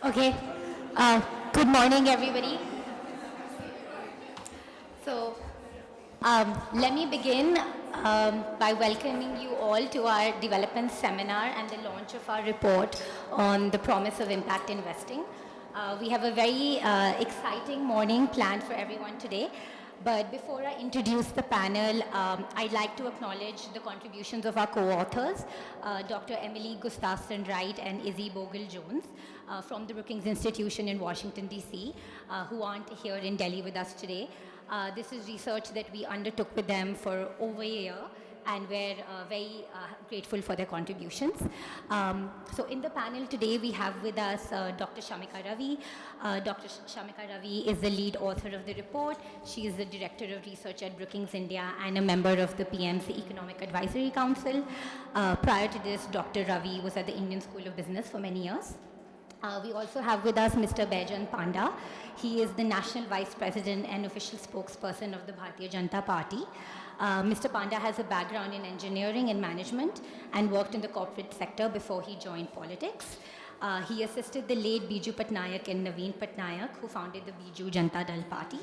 Okay. Good morning, everybody. So, let me begin by welcoming you all to our development seminar and the launch of our report on the promise of impact investing. We have a very exciting morning planned for everyone today. But before I introduce the panel, I'd like to acknowledge the contributions of our co-authors, Dr. Emily Gustafson-Wright and Izzy Bogle-Jones from the Brookings Institution in Washington, D.C., who aren't here in Delhi with us today. This is research that we undertook with them for over a year, and we're very grateful for their contributions. So in the panel today, we have with us Dr. Shamika Ravi. Dr. Shamika Ravi is the lead author of the report. She is the Director of Research at Brookings India and a member of the PMC Economic Advisory Council. Prior to this, Dr. Ravi was at the Indian School of Business for many years. We also have with us Mr. Baijayant Panda. He is the National Vice President and official spokesperson of the Bharatiya Janata Party. Mr. Panda has a background in engineering and management and worked in the corporate sector before he joined politics. He assisted the late Biju Patnaik and Naveen Patnaik, who founded the Biju Janata Dal Party.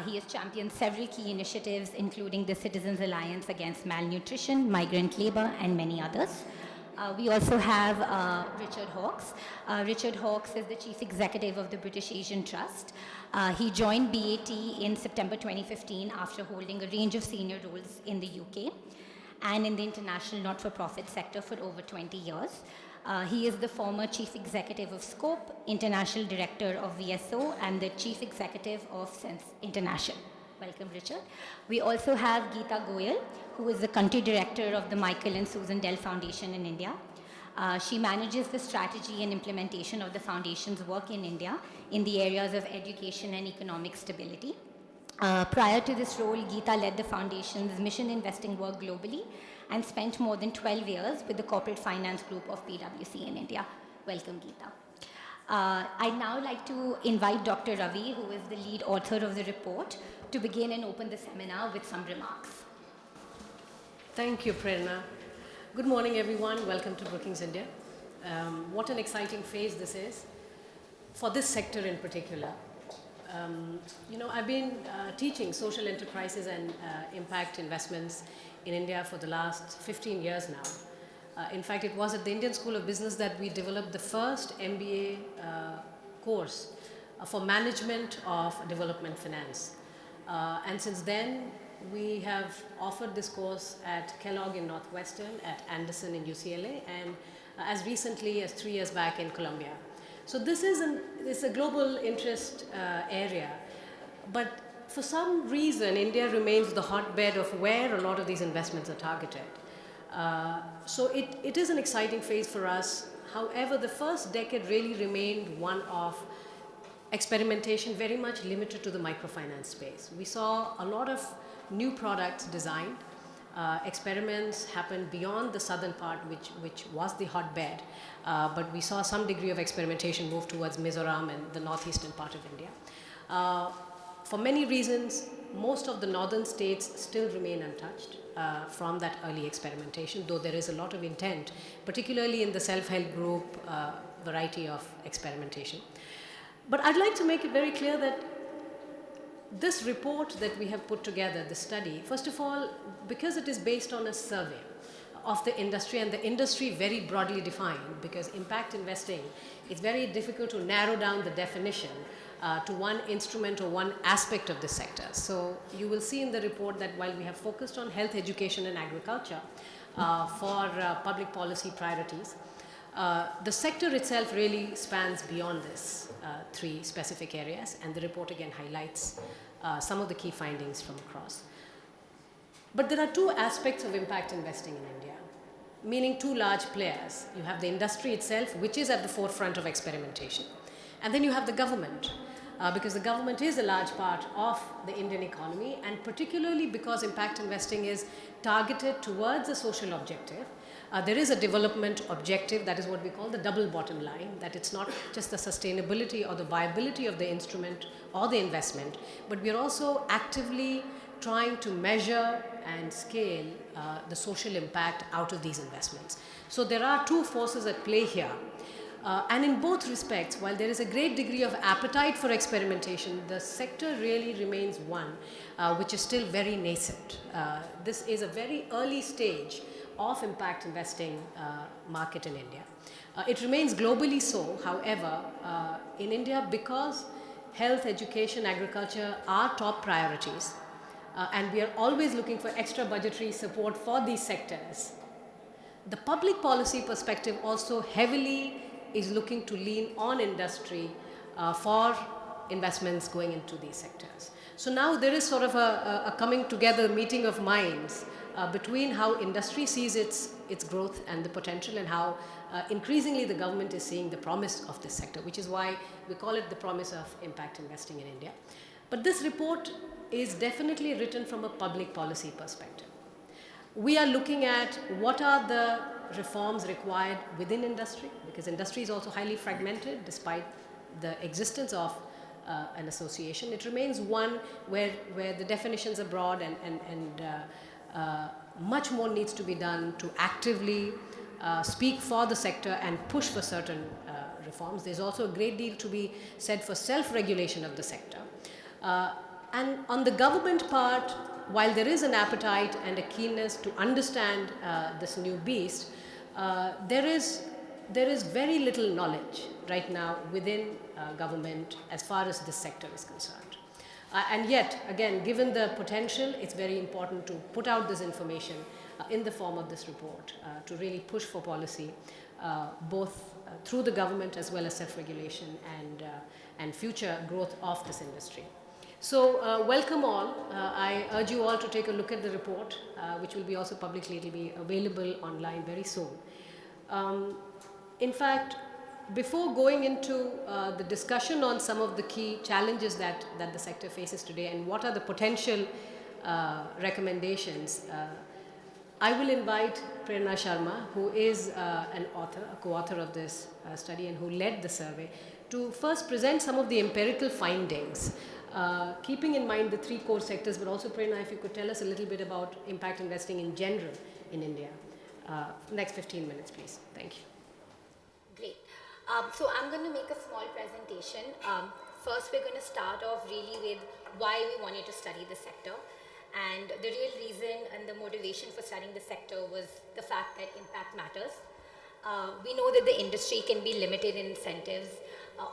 He has championed several key initiatives, including the Citizens Alliance Against Malnutrition, Migrant Labor, and many others. We also have Richard Hawkes. Richard Hawkes is the Chief Executive of the British Asian Trust. He joined BAT in September 2015 after holding a range of senior roles in the UK and in the international not-for-profit sector for over 20 years. He is the former Chief Executive of Scope, International Director of VSO, and the Chief Executive of Sense International. Welcome, Richard. We also have Geeta Goel, who is the Country Director of the Michael and Susan Dell Foundation in India. She manages the strategy and implementation of the foundation's work in India in the areas of education and economic stability. Prior to this role, Geeta led the foundation's mission investing work globally and spent more than 12 years with the corporate finance group of PwC in India. Welcome, Geeta. I'd now like to invite Dr. Ravi, who is the lead author of the report, to begin and open the seminar with some remarks. Thank you, Prerna. Good morning, everyone. Welcome to Brookings India. What an exciting phase this is for this sector in particular. I've been teaching social enterprises and impact investments in India for the last 15 years now. In fact, it was at the Indian School of Business that we developed the first MBA course for management of development finance. And since then, we have offered this course at Kellogg in Northwestern, at Anderson in UCLA, and as recently as 3 years back in Columbia. So this is a global interest area, but for some reason, India remains the hotbed of where a lot of these investments are targeted. So it is an exciting phase for us. However, the first decade really remained one of experimentation, very much limited to the microfinance space. We saw a lot of new products designed. Experiments happened beyond the southern part, which was the hotbed, but we saw some degree of experimentation move towards Mizoram and the northeastern part of India. For many reasons, most of the northern states still remain untouched from that early experimentation, though there is a lot of intent, particularly in the self-help group variety of experimentation. But I'd like to make it very clear that this report that we have put together, the study, first of all, because it is based on a survey of the industry, and the industry very broadly defined, because impact investing, it's very difficult to narrow down the definition to one instrument or one aspect of the sector. So you will see in the report that while we have focused on health, education, and agriculture for public policy priorities, the sector itself really spans beyond this three specific areas, and the report again highlights some of the key findings from across. But there are two aspects of impact investing in India, meaning two large players. You have the industry itself, which is at the forefront of experimentation, and then you have the government, because the government is a large part of the Indian economy, and particularly because impact investing is targeted towards a social objective. There is a development objective, that is what we call the double bottom line, that it's not just the sustainability or the viability of the instrument or the investment, but we are also actively trying to measure and scale the social impact out of these investments. So there are two forces at play here. And in both respects, while there is a great degree of appetite for experimentation, the sector really remains one which is still very nascent. This is a very early stage of impact investing market in India. It remains globally so, however, in India, because health, education, agriculture are top priorities, and we are always looking for extra budgetary support for these sectors. The public policy perspective also heavily is looking to lean on industry for investments going into these sectors. So now there is sort of a coming together, meeting of minds between how industry sees its growth and the potential, and how increasingly the government is seeing the promise of this sector, which is why we call it the promise of impact investing in India. But this report is definitely written from a public policy perspective. We are looking at what are the reforms required within industry, because industry is also highly fragmented despite the existence of an association. It remains one where the definitions are broad, and much more needs to be done to actively speak for the sector and push for certain reforms. There's also a great deal to be said for self-regulation of the sector. And on the government part, while there is an appetite and a keenness to understand this new beast, there is very little knowledge right now within government as far as this sector is concerned. And yet, again, given the potential, it's very important to put out this information in the form of this report to really push for policy, both through the government as well as self-regulation and future growth of this industry. So welcome all. I urge you all to take a look at the report, which will be also publicly, it will be available online very soon. In fact, before going into the discussion on some of the key challenges that the sector faces today and what are the potential recommendations, I will invite Prerna Sharma, who is an author, a co-author of this study and who led the survey, to first present some of the empirical findings, keeping in mind the three core sectors, but also Prerna, if you could tell us a little bit about impact investing in general in India. Next 15 minutes, please. Thank you. Great. So I'm going to make a small presentation. First, we're going to start off really with why we wanted to study the sector. And the real reason and the motivation for studying the sector was the fact that impact matters. We know that the industry can be limited in incentives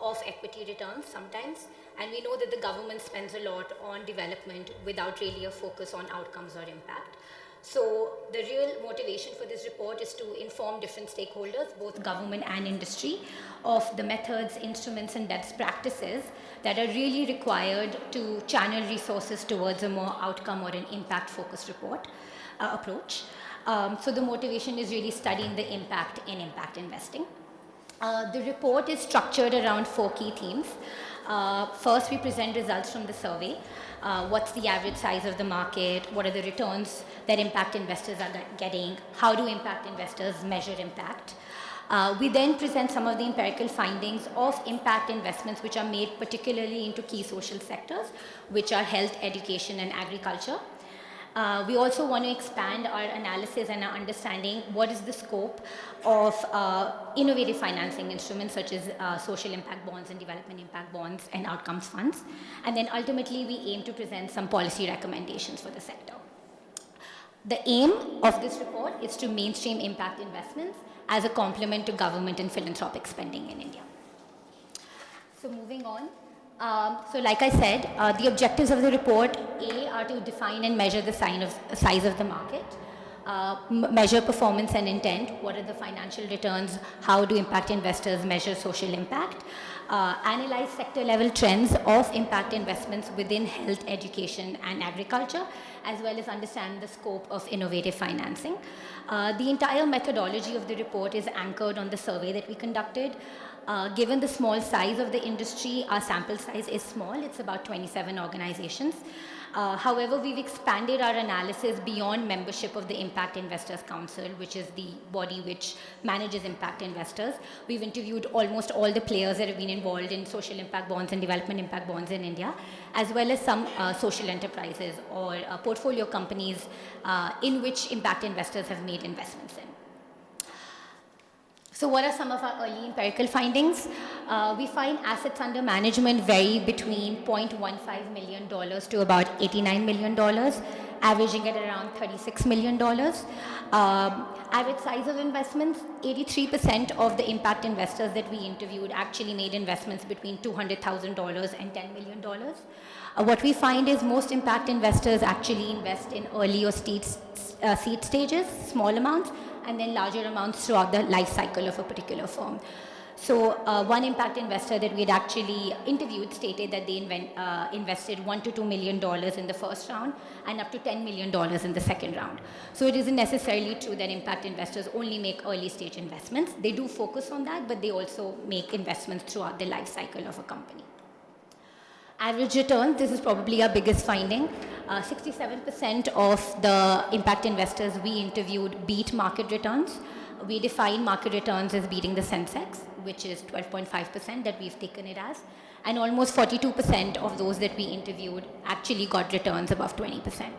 of equity returns sometimes, and we know that the government spends a lot on development without really a focus on outcomes or impact. So the real motivation for this report is to inform different stakeholders, both government and industry, of the methods, instruments, and best practices that are really required to channel resources towards a more outcome or an impact-focused approach. So the motivation is really studying the impact in impact investing. The report is structured around 4 key themes. First, we present results from the survey. What's the average size of the market? What are the returns that impact investors are getting? How do impact investors measure impact? We then present some of the empirical findings of impact investments which are made particularly into key social sectors, which are health, education, and agriculture. We also want to expand our analysis and our understanding what is the scope of innovative financing instruments such as social impact bonds and development impact bonds and outcomes funds. And then ultimately we aim to present some policy recommendations for the sector. The aim of this report is to mainstream impact investments as a complement to government and philanthropic spending in India. So moving on. So like I said, the objectives of the report, A, are to define and measure the size of the market, measure performance and intent, what are the financial returns, how do impact investors measure social impact, analyze sector level trends of impact investments within health, education and agriculture, as well as understand the scope of innovative financing. The entire methodology of the report is anchored on the survey that we conducted. Given the small size of the industry, our sample size is small, it's about 27 organizations. However, we've expanded our analysis beyond membership of the Impact Investors Council, which is the body which manages impact investors. We've interviewed almost all the players that have been involved in social impact bonds and development impact bonds in India, as well as some social enterprises or portfolio companies in which impact investors have made investments in. So what are some of our early empirical findings? We find assets under management vary between $0.15 million to about $89 million, averaging at around $36 million. Average size of investments, 83% of the impact investors that we interviewed actually made investments between $200,000 and $10 million. What we find is most impact investors actually invest in early or seed stages, small amounts, and then larger amounts throughout the life cycle of a particular firm. So one impact investor that we had actually interviewed stated that they invested $1 to $2 million in the first round and up to $10 million in the second round. So it isn't necessarily true that impact investors only make early stage investments. They do focus on that, but they also make investments throughout the life cycle of a company. Average returns, this is probably our biggest finding. 67% of the impact investors we interviewed beat market returns. We define market returns as beating the Sensex, which is 12.5% that we've taken it as. And almost 42% of those that we interviewed actually got returns above 20%.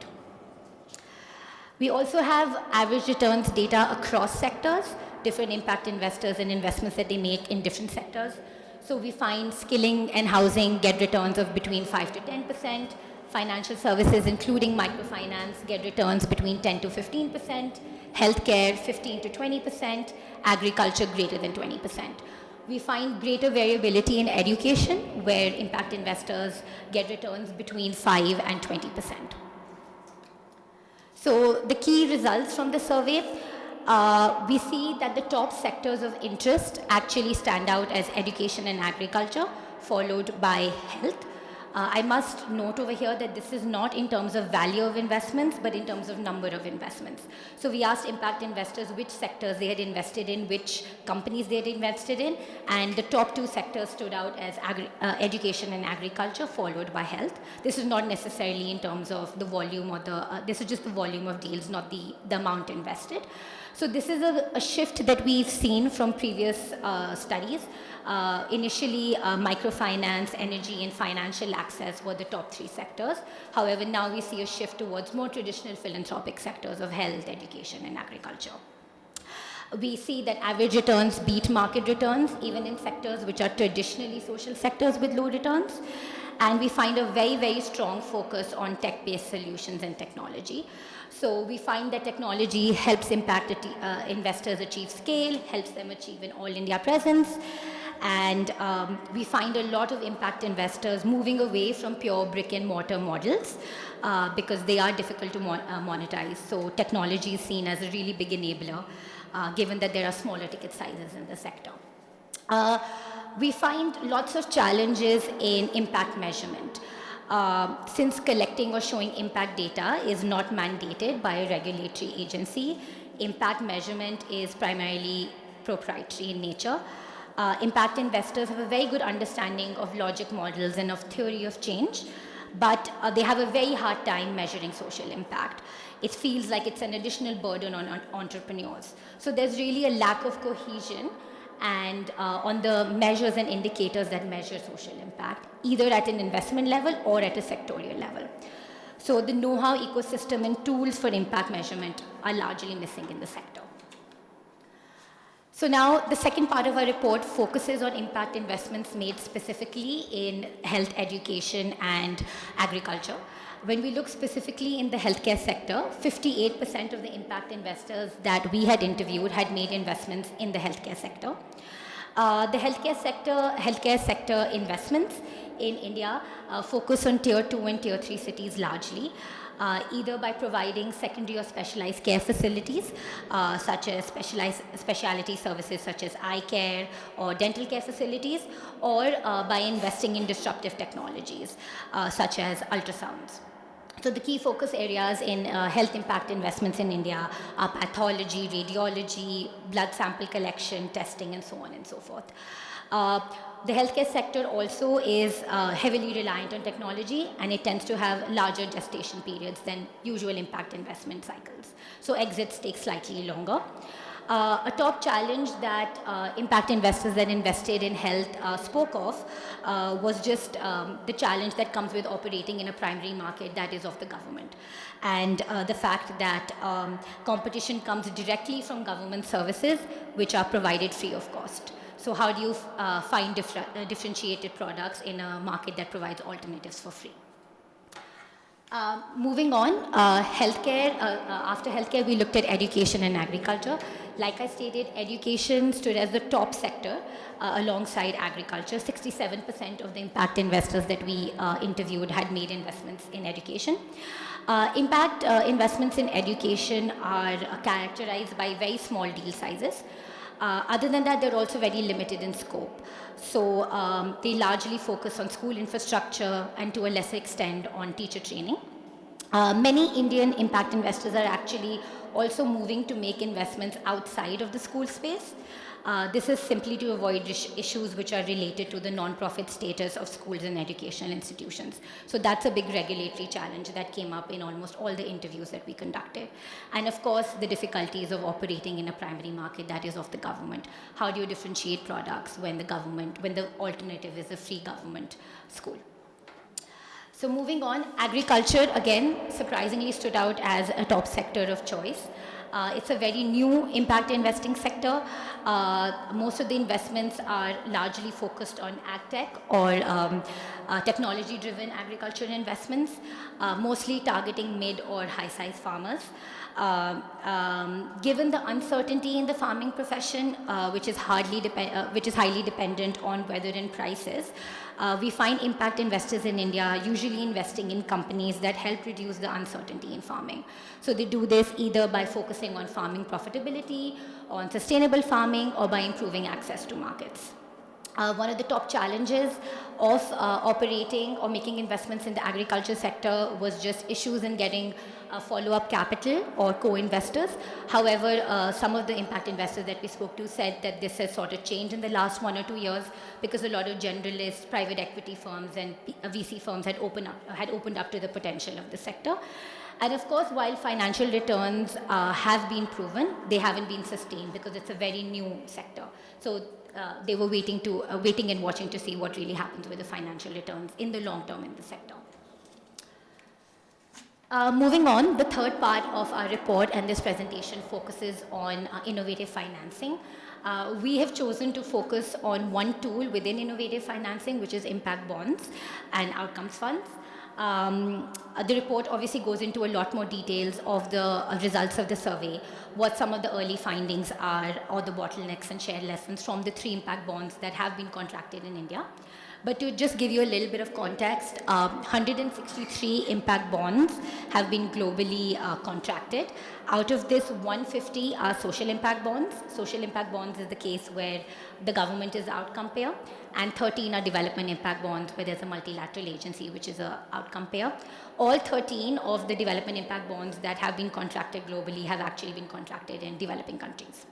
We also have average returns data across sectors, different impact investors and investments that they make in different sectors. So we find skilling and housing get returns of between 5 to 10%. Financial services, including microfinance, get returns between 10 to 15%. Healthcare, 15 to 20%. Agriculture, greater than 20%. We find greater variability in education, where impact investors get returns between 5 and 20%. So the key results from the survey, we see that the top sectors of interest actually stand out as education and agriculture, followed by health. I must note over here that this is not in terms of value of investments, but in terms of number of investments. So we asked impact investors which sectors they had invested in, which companies they had invested in, and the top two sectors stood out as education and agriculture, followed by health. This is not necessarily in terms of the volume or this is just the volume of deals, not the amount invested. So this is a shift that we've seen from previous studies. Initially, microfinance, energy, and financial access were the top three sectors. However, now we see a shift towards more traditional philanthropic sectors of health, education, and agriculture. We see that average returns beat market returns, even in sectors which are traditionally social sectors with low returns. And we find a very, very strong focus on tech-based solutions and technology. So we find that technology helps impact investors achieve scale, helps them achieve an all-India presence. And we find a lot of impact investors moving away from pure brick and mortar models because they are difficult to monetize. So technology is seen as a really big enabler, given that there are smaller ticket sizes in the sector. We find lots of challenges in impact measurement. Since collecting or showing impact data is not mandated by a regulatory agency, impact measurement is primarily proprietary in nature. Impact investors have a very good understanding of logic models and of theory of change, but they have a very hard time measuring social impact. It feels like it's an additional burden on entrepreneurs. So there's really a lack of cohesion and on the measures and indicators that measure social impact, either at an investment level or at a sectorial level. So the know-how ecosystem and tools for impact measurement are largely missing in the sector. So now the second part of our report focuses on impact investments made specifically in health, education, and agriculture. When we look specifically in the healthcare sector, 58% of the impact investors that we had interviewed had made investments in the healthcare sector. The healthcare sector investments in India focus on tier 2 and tier 3 cities largely, either by providing secondary or specialized care facilities, such as specialty services such as eye care or dental care facilities, or by investing in disruptive technologies, such as ultrasounds. So the key focus areas in health impact investments in India are pathology, radiology, blood sample collection, testing, and so on and so forth. The healthcare sector also is heavily reliant on technology, and it tends to have larger gestation periods than usual impact investment cycles. So exits take slightly longer. A top challenge that impact investors that invested in health spoke of was just the challenge that comes with operating in a primary market that is of the government. And the fact that competition comes directly from government services which are provided free of cost. So how do you find differentiated products in a market that provides alternatives for free? Moving on, healthcare. After healthcare, we looked at education and agriculture. Like I stated, education stood as the top sector alongside agriculture. 67% of the impact investors that we interviewed had made investments in education. Impact investments in education are characterized by very small deal sizes. Other than that, they're also very limited in scope. So they largely focus on school infrastructure and to a lesser extent on teacher training. Many Indian impact investors are actually also moving to make investments outside of the school space. This is simply to avoid issues which are related to the non-profit status of schools and educational institutions. So that's a big regulatory challenge that came up in almost all the interviews that we conducted. And of course, the difficulties of operating in a primary market that is of the government. How do you differentiate products when the alternative is a free government school? So moving on, agriculture again surprisingly stood out as a top sector of choice. It's a very new impact investing sector. Most of the investments are largely focused on agtech or technology-driven agricultural investments, mostly targeting mid or high-size farmers. Given the uncertainty in the farming profession, which is highly dependent on weather and prices, we find impact investors in India usually investing in companies that help reduce the uncertainty in farming. So they do this either by focusing on farming profitability, on sustainable farming, or by improving access to markets. One of the top challenges of operating or making investments in the agriculture sector was just issues in getting follow-up capital or co-investors. However, some of the impact investors that we spoke to said that this has sort of changed in the last 1 or 2 years because a lot of generalist private equity firms and VC firms had opened up to the potential of the sector. And of course, while financial returns have been proven, they haven't been sustained because it's a very new sector. So they were waiting and watching to see what really happens with the financial returns in the long term in the sector. Moving on, the third part of our report and this presentation focuses on innovative financing. We have chosen to focus on one tool within innovative financing, which is impact bonds and outcomes funds. The report obviously goes into a lot more details of the results of the survey, what some of the early findings are, or the bottlenecks and shared lessons from the 3 impact bonds that have been contracted in India. But to just give you a little bit of context, 163 impact bonds have been globally contracted. Out of this, 150 are social impact bonds. Social impact bonds is the case where the government is the outcome payer, and 13 are development impact bonds where there's a multilateral agency which is an outcome payer. All 13 of the development impact bonds that have been contracted globally have actually been contracted in developing countries.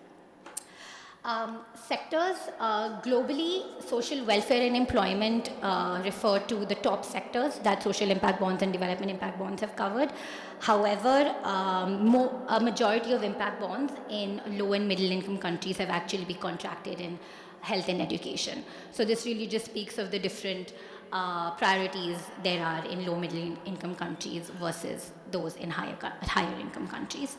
Sectors globally, social welfare and employment refer to the top sectors that social impact bonds and development impact bonds have covered. However, a majority of impact bonds in low and middle income countries have actually been contracted in health and education. So this really just speaks of the different priorities there are in low middle income countries versus those in higher income countries.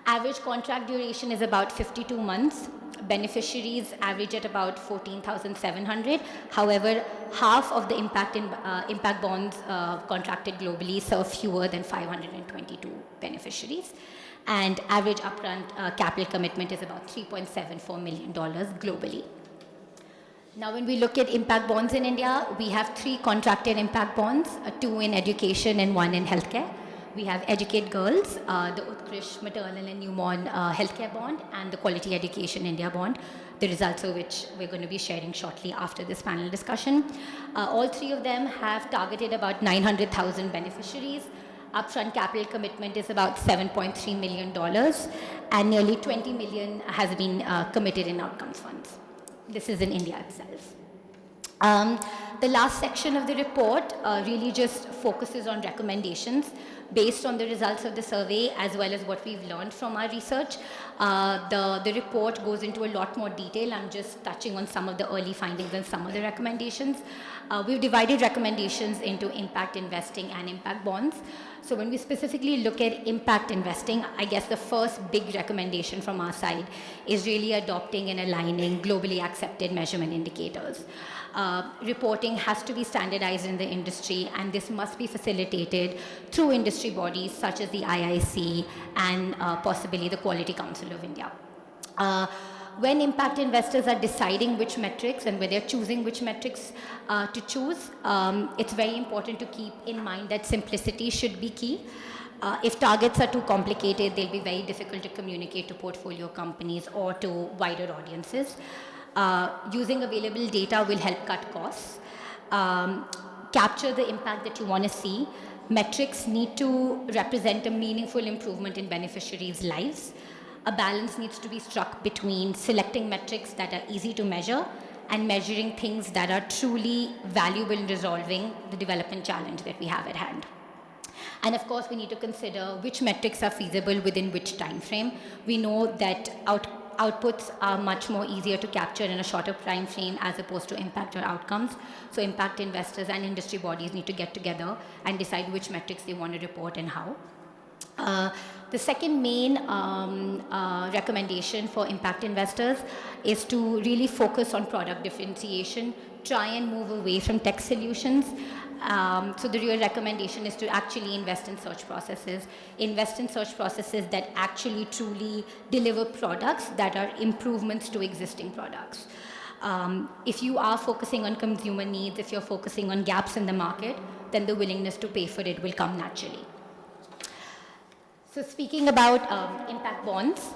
Average contract duration is about 52 months. Beneficiaries average at about 14,700. However, half of the impact bonds contracted globally serve fewer than 522 beneficiaries. And average upfront capital commitment is about $3.74 million globally. Now, when we look at impact bonds in India, we have 3 contracted impact bonds, 2 in education and 1 in healthcare. We have Educate Girls, the Utkrish Maternal and Newborn Healthcare Bond, and the Quality Education India Bond, the results of which we're going to be sharing shortly after this panel discussion. All 3 of them have targeted about 900,000 beneficiaries. Upfront capital commitment is about $7.3 million, and nearly 20 million has been committed in outcomes funds. This is in India itself. The last section of the report really just focuses on recommendations. Based on the results of the survey, as well as what we've learned from our research, the report goes into a lot more detail. I'm just touching on some of the early findings and some of the recommendations. We've divided recommendations into impact investing and impact bonds. So when we specifically look at impact investing, I guess the first big recommendation from our side is really adopting and aligning globally accepted measurement indicators. Reporting has to be standardized in the industry, and this must be facilitated through industry bodies such as the IIC and possibly the Quality Council of India. When impact investors are deciding which metrics and when they're choosing which metrics to choose, it's very important to keep in mind that simplicity should be key. If targets are too complicated, they'll be very difficult to communicate to portfolio companies or to wider audiences. Using available data will help cut costs. Capture the impact that you want to see. Metrics need to represent a meaningful improvement in beneficiaries' lives. A balance needs to be struck between selecting metrics that are easy to measure and measuring things that are truly valuable in resolving the development challenge that we have at hand. And of course, we need to consider which metrics are feasible within which time frame. We know that outputs are much more easier to capture in a shorter time frame as opposed to impact or outcomes. So impact investors and industry bodies need to get together and decide which metrics they want to report and how. The second main recommendation for impact investors is to really focus on product differentiation, try and move away from tech solutions. So the real recommendation is to actually invest in search processes that actually truly deliver products that are improvements to existing products. If you are focusing on consumer needs, if you're focusing on gaps in the market, then the willingness to pay for it will come naturally. So speaking about impact bonds,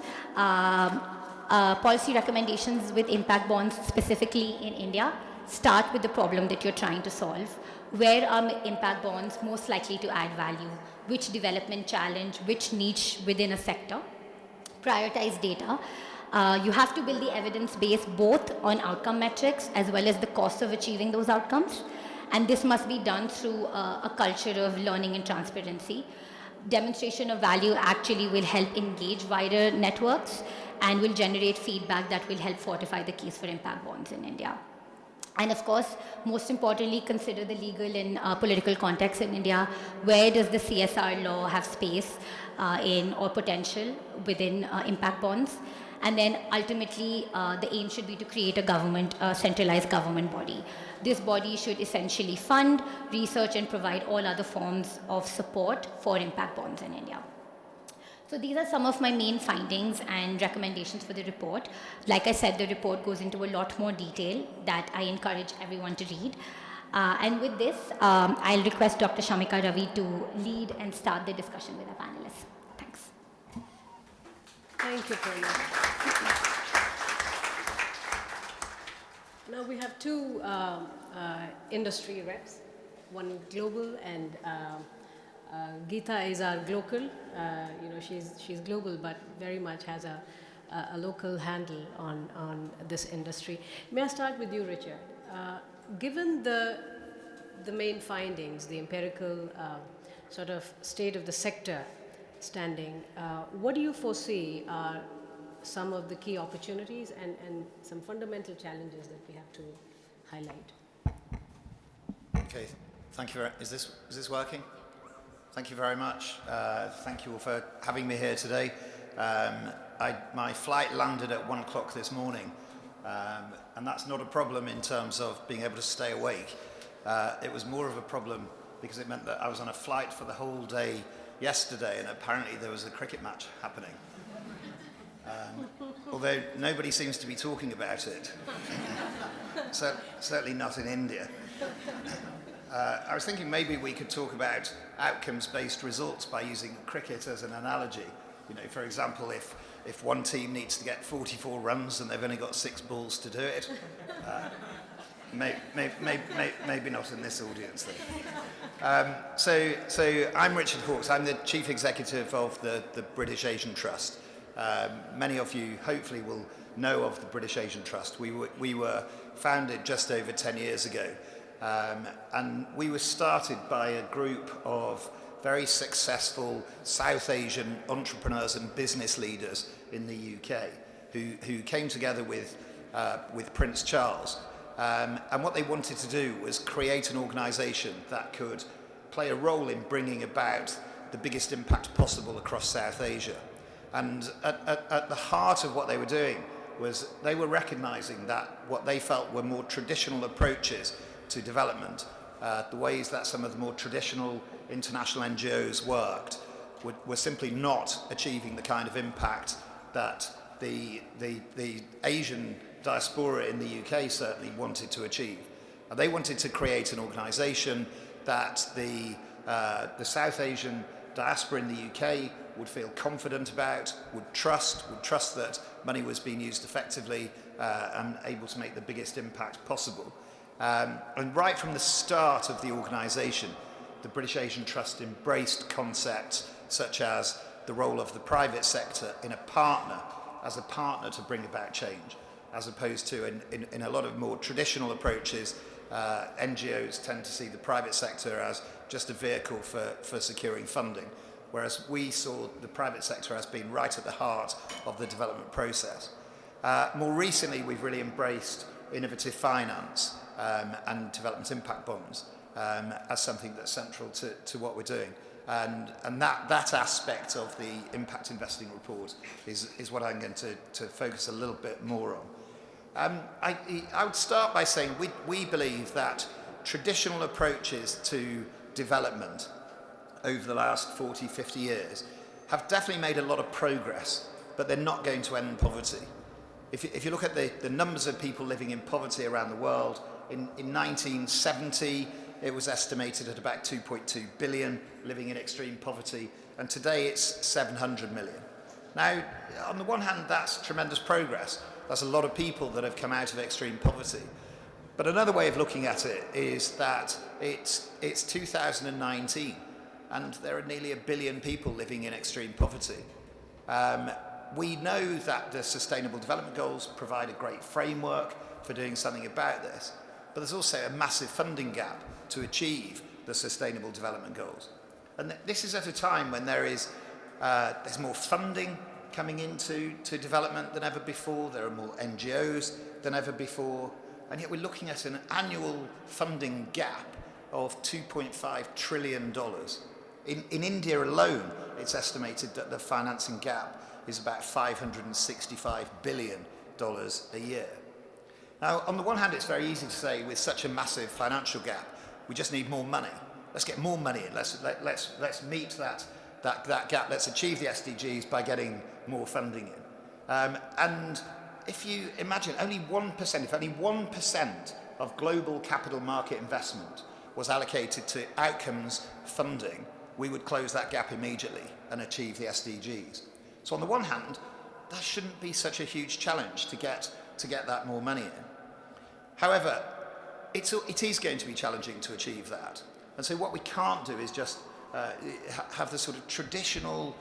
policy recommendations with impact bonds specifically in India start with the problem that you're trying to solve. Where are impact bonds most likely to add value? Which development challenge, which niche within a sector? Prioritize data. You have to build the evidence base both on outcome metrics as well as the cost of achieving those outcomes. And this must be done through a culture of learning and transparency. Demonstration of value actually will help engage wider networks and will generate feedback that will help fortify the case for impact bonds in India. And of course, most importantly, consider the legal and political context in India. Where does the CSR law have space in or potential within impact bonds? And then ultimately, the aim should be to create a centralized government body. This body should essentially fund, research, and provide all other forms of support for impact bonds in India. So these are some of my main findings and recommendations for the report. Like I said, the report goes into a lot more detail that I encourage everyone to read. And with this, I'll request Dr. Shamika Ravi to lead and start the discussion with our panelists. Thanks. Thank you, Prerna. Now we have two industry reps, one global and Geeta is our local. She's global, but very much has a local handle on this industry. May I start with you, Richard? Given the main findings, the empirical sort of state of the sector standing, what do you foresee are some of the key opportunities and some fundamental challenges that we have to highlight? Okay, thank you. Is this working? Thank you very much. Thank you all for having me here today. My flight landed at 1 o'clock this morning, and that's not a problem in terms of being able to stay awake. It was more of a problem because it meant that I was on a flight for the whole day yesterday, and apparently there was a cricket match happening. Although nobody seems to be talking about it. Certainly not in India. I was thinking maybe we could talk about outcomes-based results by using cricket as an analogy. For example, if one team needs to get 44 runs and they've only got 6 balls to do it, maybe not in this audience then. So I'm Richard Hawkes. I'm the Chief Executive of the British Asian Trust. Many of you hopefully will know of the British Asian Trust. We were founded just over 10 years ago. And we were started by a group of very successful South Asian entrepreneurs and business leaders in the UK who came together with Prince Charles. And what they wanted to do was create an organisation that could play a role in bringing about the biggest impact possible across South Asia. And at the heart of what they were doing was they were recognising that what they felt were more traditional approaches to development, the ways that some of the more traditional international NGOs worked, were simply not achieving the kind of impact that the Asian diaspora in the UK certainly wanted to achieve. And they wanted to create an organisation that the South Asian diaspora in the UK would feel confident about, would trust that money was being used effectively and able to make the biggest impact possible. And right from the start of the organisation, the British Asian Trust embraced concepts such as the role of the private sector as a partner to bring about change, as opposed to in a lot of more traditional approaches, NGOs tend to see the private sector as just a vehicle for securing funding, whereas we saw the private sector as being right at the heart of the development process. More recently, we've really embraced innovative finance and development impact bonds as something that's central to what we're doing. And that aspect of the impact investing report is what I'm going to focus a little bit more on. I would start by saying we believe that traditional approaches to development over the last 40, 50 years have definitely made a lot of progress, but they're not going to end poverty. If you look at the numbers of people living in poverty around the world, in 1970, it was estimated at about 2.2 billion living in extreme poverty, and today it's 700 million. Now, on the one hand, that's tremendous progress. That's a lot of people that have come out of extreme poverty. But another way of looking at it is that it's 2019, and there are nearly 1 billion people living in extreme poverty. We know that the Sustainable Development Goals provide a great framework for doing something about this, but there's also a massive funding gap to achieve the Sustainable Development Goals. And this is at a time when there's more funding coming into development than ever before, there are more NGOs than ever before, and yet we're looking at an annual funding gap of $2.5 trillion. In India alone, it's estimated that the financing gap is about $565 billion a year. Now, on the one hand, it's very easy to say with such a massive financial gap, we just need more money. Let's get more money in. Let's meet that gap. Let's achieve the SDGs by getting more funding in. And if you imagine if only 1% of global capital market investment was allocated to outcomes funding, we would close that gap immediately and achieve the SDGs. So on the one hand, that shouldn't be such a huge challenge to get that more money in. However, it is going to be challenging to achieve that. And so what we can't do is just have the sort of traditional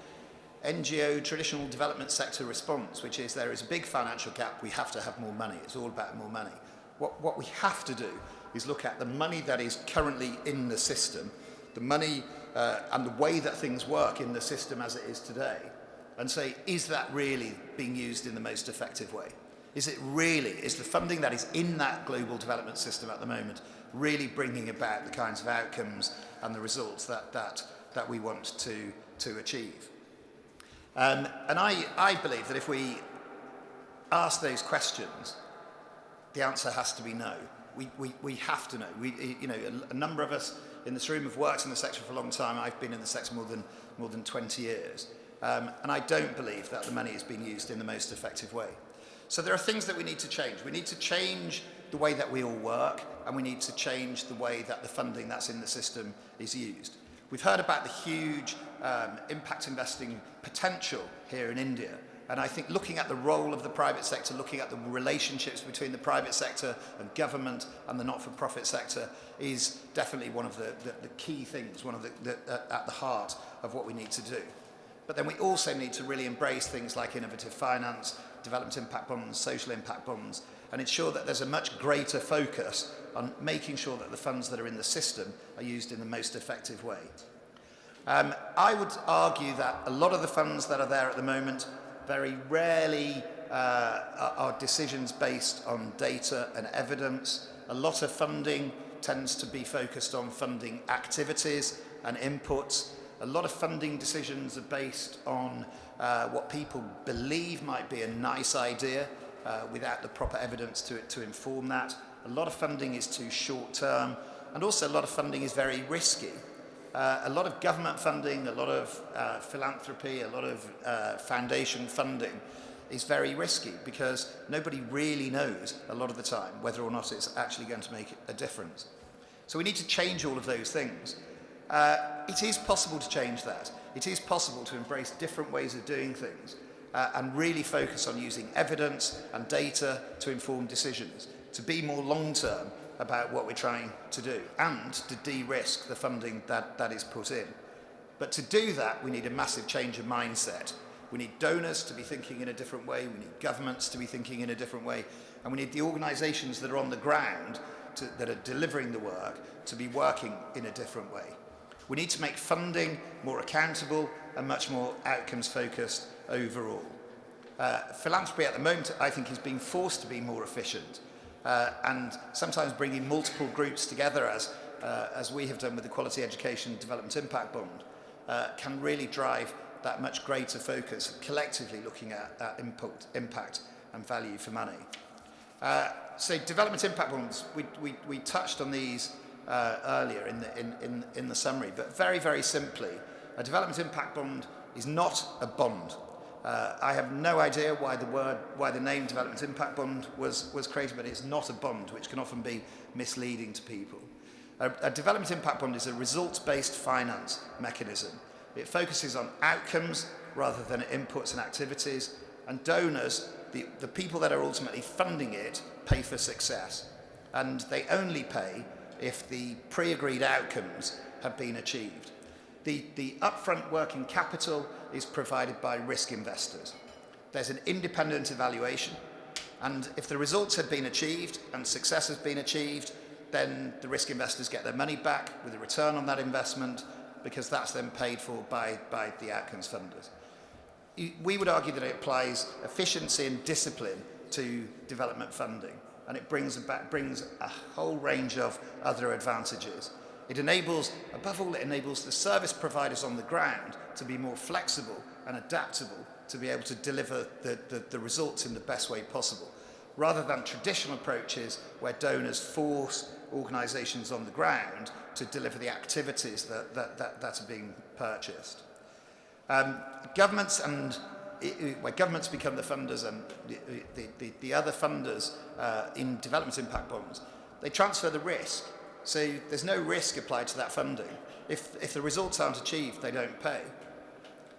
NGO, traditional development sector response, which is there is a big financial gap, we have to have more money. It's all about more money. What we have to do is look at the money that is currently in the system, the money and the way that things work in the system as it is today, and say, is that really being used in the most effective way? Is the funding that is in that global development system at the moment really bringing about the kinds of outcomes and the results that we want to achieve? And I believe that if we ask those questions, the answer has to be no. We have to know. A number of us in this room have worked in the sector for a long time. I've been in the sector more than 20 years. And I don't believe that the money is being used in the most effective way. So there are things that we need to change. We need to change the way that we all work, and we need to change the way that the funding that's in the system is used. We've heard about the huge impact investing potential here in India. And I think looking at the role of the private sector, looking at the relationships between the private sector and government and the not-for-profit sector is definitely one of the key things, one of at the heart of what we need to do. But then we also need to really embrace things like innovative finance, development impact bonds, social impact bonds, and ensure that there's a much greater focus on making sure that the funds that are in the system are used in the most effective way. I would argue that a lot of the funds that are there at the moment very rarely are decisions based on data and evidence. A lot of funding tends to be focused on funding activities and inputs. A lot of funding decisions are based on what people believe might be a nice idea without the proper evidence to inform that. A lot of funding is too short term, and also a lot of funding is very risky. A lot of government funding, a lot of philanthropy, a lot of foundation funding is very risky because nobody really knows a lot of the time whether or not it's actually going to make a difference. So we need to change all of those things. It is possible to change that. It is possible to embrace different ways of doing things and really focus on using evidence and data to inform decisions, to be more long-term about what we're trying to do and to de-risk the funding that is put in. But to do that, we need a massive change of mindset. We need donors to be thinking in a different way, we need governments to be thinking in a different way, and we need the organisations that are on the ground that are delivering the work to be working in a different way. We need to make funding more accountable and much more outcomes focused overall. Philanthropy at the moment, I think, is being forced to be more efficient and sometimes bringing multiple groups together as we have done with the Quality Education Development Impact Bond can really drive that much greater focus, collectively looking at impact and value for money. So development impact bonds, we touched on these earlier in the summary, but very, very simply, a development impact bond is not a bond. I have no idea why the name development impact bond was created, but it's not a bond, which can often be misleading to people. A development impact bond is a results-based finance mechanism. It focuses on outcomes rather than inputs and activities, and donors, the people that are ultimately funding it, pay for success. And they only pay if the pre-agreed outcomes have been achieved. The upfront working capital is provided by risk investors. There's an independent evaluation, and if the results have been achieved and success has been achieved, then the risk investors get their money back with a return on that investment, because that's then paid for by the outcomes funders. We would argue that it applies efficiency and discipline to development funding, and it brings a whole range of other advantages. It enables, above all, it enables the service providers on the ground to be more flexible and adaptable to be able to deliver the results in the best way possible, rather than traditional approaches where donors force organisations on the ground to deliver the activities that are being purchased. Governments where governments become the funders and the other funders in development impact bonds, they transfer the risk. So there's no risk applied to that funding. If the results aren't achieved, they don't pay.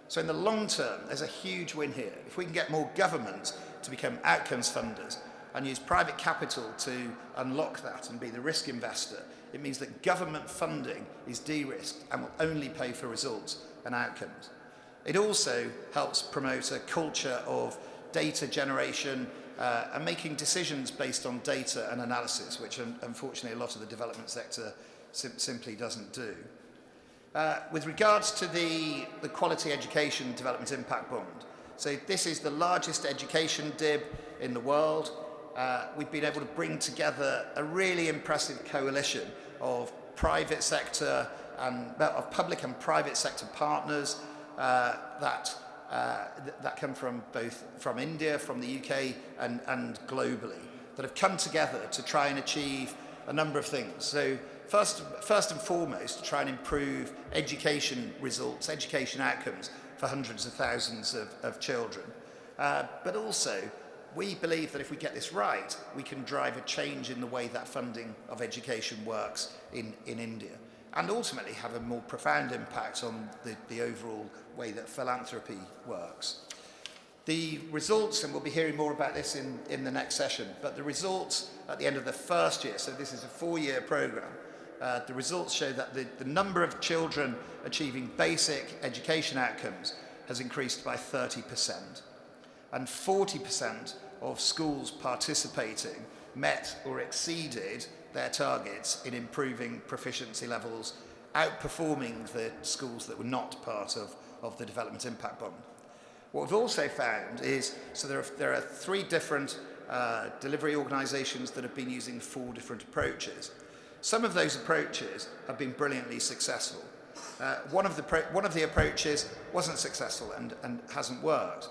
So in the long term, there's a huge win here. If we can get more governments to become outcomes funders and use private capital to unlock that and be the risk investor, it means that government funding is de-risked and will only pay for results and outcomes. It also helps promote a culture of data generation and making decisions based on data and analysis, which unfortunately a lot of the development sector simply doesn't do. With regards to the Quality Education Development Impact Bond, so this is the largest education DIB in the world. We've been able to bring together a really impressive coalition of private sector and of public and private sector partners that come from India, from the UK, and globally, that have come together to try and achieve a number of things. So first and foremost, to try and improve education results, education outcomes for hundreds of thousands of children. But also, we believe that if we get this right, we can drive a change in the way that funding of education works in India, and ultimately have a more profound impact on the overall way that philanthropy works. The results, and we'll be hearing more about this in the next session, but the results at the end of the first year, so this is a 4-year program, the results show that the number of children achieving basic education outcomes has increased by 30%. And 40% of schools participating met or exceeded their targets in improving proficiency levels outperforming the schools that were not part of the development impact bond. What we've also found is, so there are 3 different delivery organisations that have been using 4 different approaches. Some of those approaches have been brilliantly successful. One of the approaches wasn't successful and hasn't worked.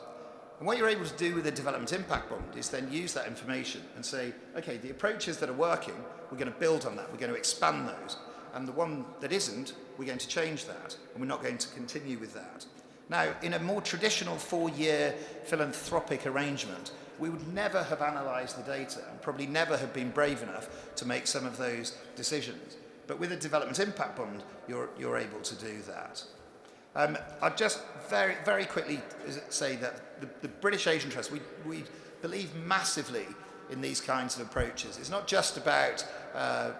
And what you're able to do with the development impact bond is then use that information and say, okay, the approaches that are working, we're going to build on that, we're going to expand those. And the one that isn't, we're going to change that, and we're not going to continue with that. Now, in a more traditional 4-year philanthropic arrangement, we would never have analysed the data and probably never have been brave enough to make some of those decisions. But with a development impact bond, you're able to do that. I'll just very, very quickly say that the British Asian Trust, we believe massively in these kinds of approaches. It's not just about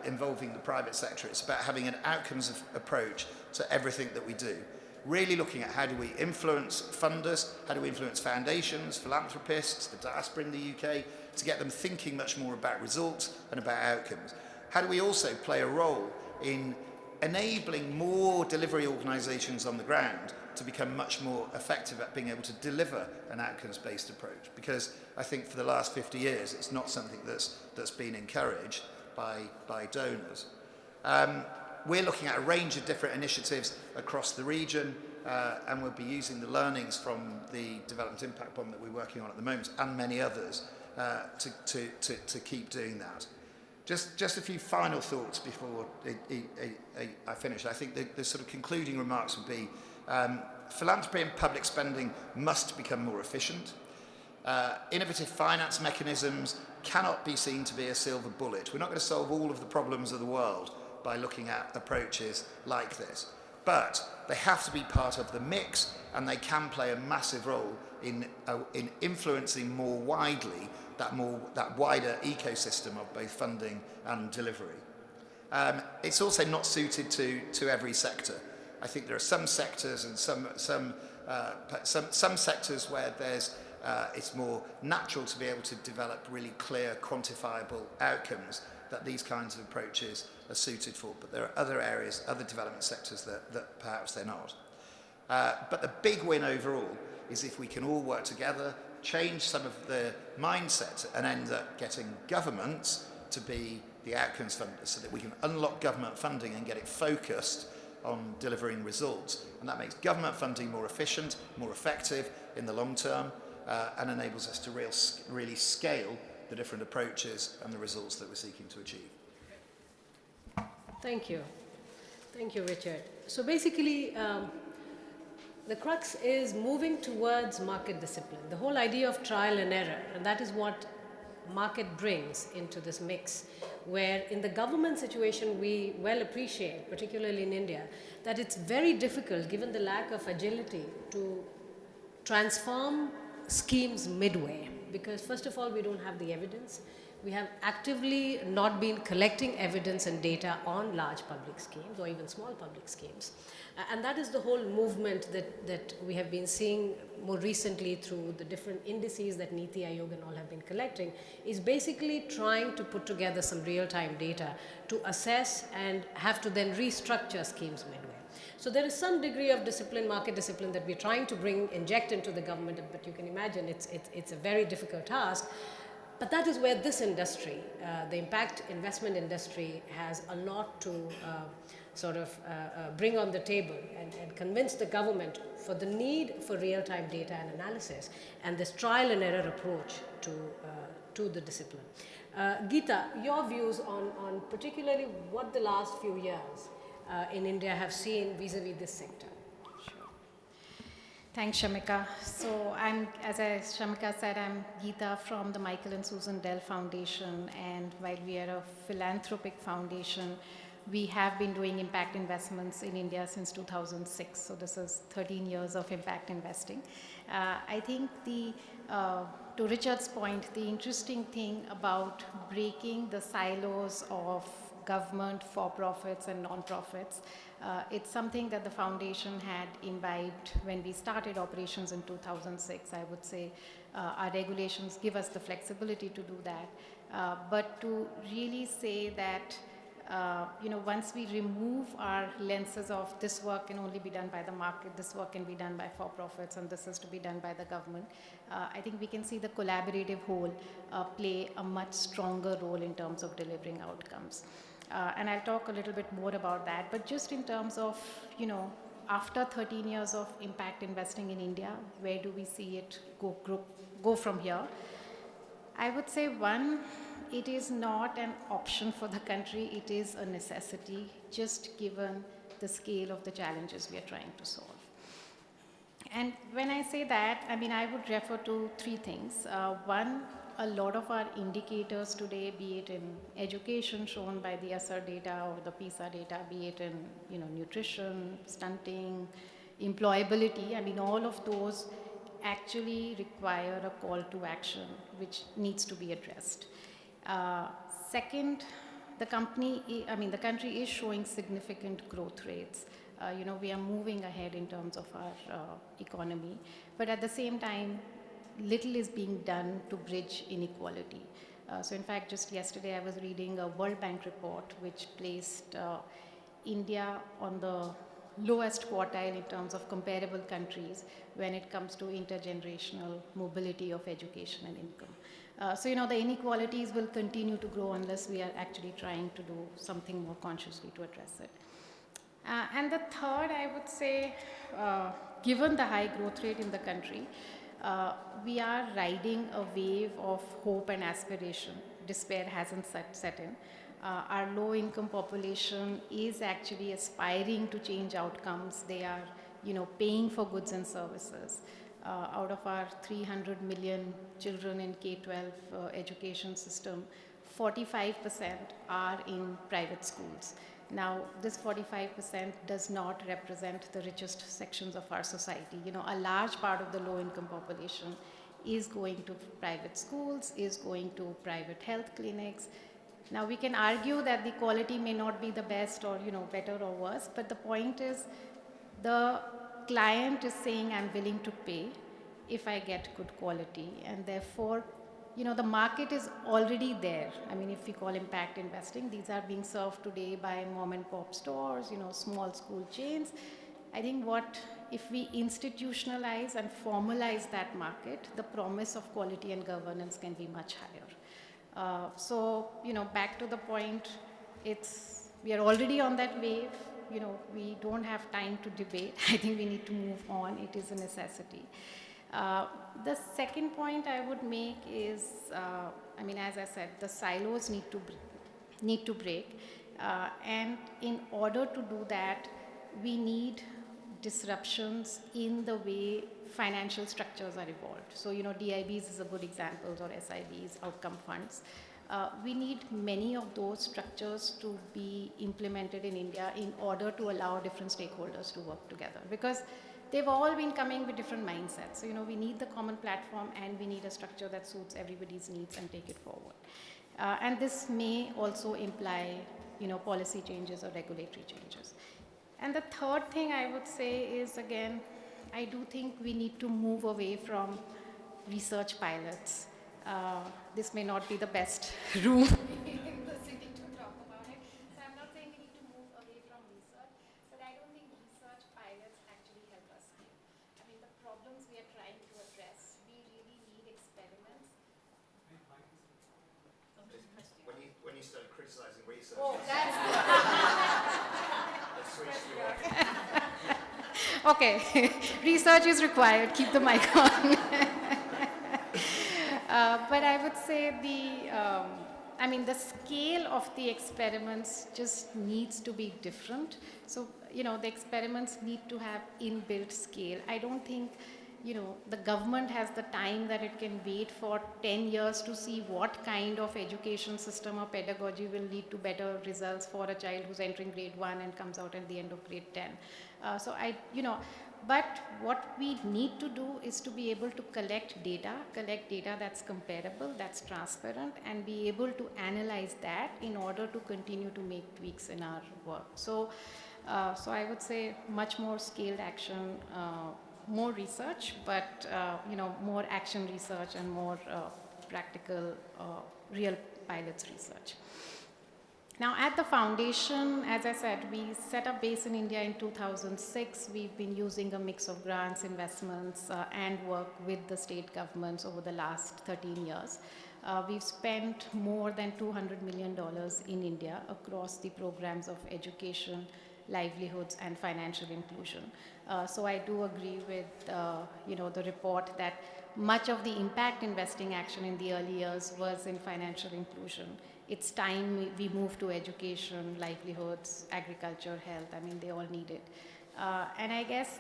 involving the private sector, it's about having an outcomes approach to everything that we do. Really looking at how do we influence funders, how do we influence foundations, philanthropists, the diaspora in the UK, to get them thinking much more about results and about outcomes. How do we also play a role in enabling more delivery organisations on the ground to become much more effective at being able to deliver an outcomes-based approach? Because I think for the last 50 years, it's not something that's been encouraged by donors. We're looking at a range of different initiatives across the region, and we'll be using the learnings from the Development Impact Bond that we're working on at the moment, and many others, to keep doing that. Just a few final thoughts before I finish. I think the sort of concluding remarks would be philanthropy and public spending must become more efficient. Innovative finance mechanisms cannot be seen to be a silver bullet. We're not going to solve all of the problems of the world by looking at approaches like this. But they have to be part of the mix, and they can play a massive role in influencing more widely that wider ecosystem of both funding and delivery. It's also not suited to every sector. I think there are some sectors and some sectors where it's more natural to be able to develop really clear, quantifiable outcomes that these kinds of approaches are suited for. But there are other areas, other development sectors that perhaps they're not. But the big win overall is if we can all work together, change some of the mindset, and end up getting governments to be the outcomes funders so that we can unlock government funding and get it focused on delivering results. And that makes government funding more efficient, more effective in the long term, and enables us to really scale the different approaches and the results that we're seeking to achieve. Thank you. Thank you, Richard. So basically, the crux is moving towards market discipline. The whole idea of trial and error, and that is what market brings into this mix, where in the government situation we well appreciate, particularly in India, that it's very difficult, given the lack of agility, to transform schemes midway. Because first of all, we don't have the evidence. We have actively not been collecting evidence and data on large public schemes or even small public schemes. And that is the whole movement that we have been seeing more recently through the different indices that Niti Aayog and all have been collecting, is basically trying to put together some real-time data to assess and have to then restructure schemes midway. So there is some degree of discipline, market discipline, that we're trying to inject into the government, but you can imagine it's a very difficult task. But that is where this industry, the impact investment industry, has a lot to bring on the table and convince the government for the need for real-time data and analysis and this trial and error approach to the discipline. Geeta, your views on particularly what the last few years in India have seen vis-a-vis this sector? Thanks, Shamika. So as Shamika said, I'm Geeta from the Michael and Susan Dell Foundation, and while we are a philanthropic foundation, we have been doing impact investments in India since 2006. So this is 13 years of impact investing. I think to Richard's point, the interesting thing about breaking the silos of government, for-profits and non-profits, it's something that the foundation had imbibed when we started operations in 2006. I would say our regulations give us the flexibility to do that. But to really say that once we remove our lenses of this work can only be done by the market, this work can be done by for-profits, and this is to be done by the government, I think we can see the collaborative whole play a much stronger role in terms of delivering outcomes. And I'll talk a little bit more about that, but just in terms of, after 13 years of impact investing in India, where do we see it go from here? I would say, one, it is not an option for the country, it is a necessity, just given the scale of the challenges we are trying to solve. And when I say that, I would refer to three things. One, a lot of our indicators today, be it in education shown by the ASER data or the PISA data, be it in nutrition, stunting, employability, all of those actually require a call to action which needs to be addressed. Second, the country is showing significant growth rates. We are moving ahead in terms of our economy, but at the same time, little is being done to bridge inequality. So in fact, just yesterday I was reading a World Bank report which placed India on the lowest quartile in terms of comparable countries when it comes to intergenerational mobility of education and income. So the inequalities will continue to grow unless we are actually trying to do something more consciously to address it. And the third, I would say, given the high growth rate in the country, we are riding a wave of hope and aspiration. Despair hasn't set in. Our low-income population is actually aspiring to change outcomes. They are, paying for goods and services. Out of our 300 million children in K-12 education system, 45% are in private schools. Now, this 45% does not represent the richest sections of our society. A large part of the low-income population is going to private schools, is going to private health clinics. Now, we can argue that the quality may not be the best or, better or worse, but the point is the client is saying, I'm willing to pay if I get good quality, and therefore, the market is already there. If we call impact investing, these are being served today by mom and pop stores, small school chains. I think if we institutionalize and formalize that market, the promise of quality and governance can be much higher. So, back to the point, we are already on that wave. We don't have time to debate. I think we need to move on. It is a necessity. The second point I would make is, as I said, the silos need to break. And in order to do that, we need disruptions in the way financial structures are evolved. So, DIBs is a good example, or SIBs, outcome funds. We need many of those structures to be implemented in India in order to allow different stakeholders to work together, because they've all been coming with different mindsets. So, we need the common platform and we need a structure that suits everybody's needs and take it forward. And this may also imply, policy changes or regulatory changes. And the third thing I would say is, again, I do think we need to move away from research pilots. This may not be the best room in the city to talk about it. So I'm not saying we need to move away from research, but I don't think research pilots actually help us here. The problems we are trying to address, we really need experiments. When you started criticizing research, That's I switched you off. okay. Research is required. Keep the mic on. But I would say the scale of the experiments just needs to be different. So, the experiments need to have inbuilt scale. I don't think, the government has the time that it can wait for 10 years to see what kind of education system or pedagogy will lead to better results for a child who's entering grade 1 and comes out at the end of grade 10. But what we need to do is to be able to collect data that's comparable, that's transparent, and be able to analyze that in order to continue to make tweaks in our work. So I would say much more scaled action, more research, but more action research and more practical, real pilots research. Now, at the foundation, as I said, we set up base in India in 2006. We've been using a mix of grants, investments, and work with the state governments over the last 13 years. We've spent more than $200 million in India across the programs of education, livelihoods, and financial inclusion. So I do agree with the report that much of the impact investing action in the early years was in financial inclusion. It's time we move to education, livelihoods, agriculture, health. I mean, they all need it. And I guess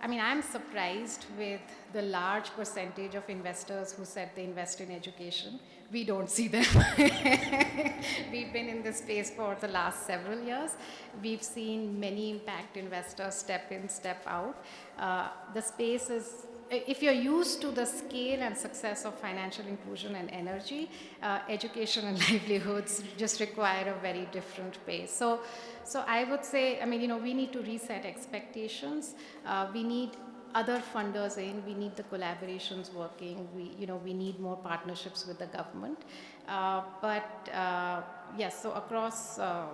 I'm surprised with the large percentage of investors who said they invest in education. We don't see them. We've been in this space for the last several years. We've seen many impact investors step in, step out. The space is, if you're used to the scale and success of financial inclusion and energy, education and livelihoods just require a very different pace. So I would say, we need to reset expectations. We need other funders in, we need the collaborations working, we need more partnerships with the government. Yes, so across, I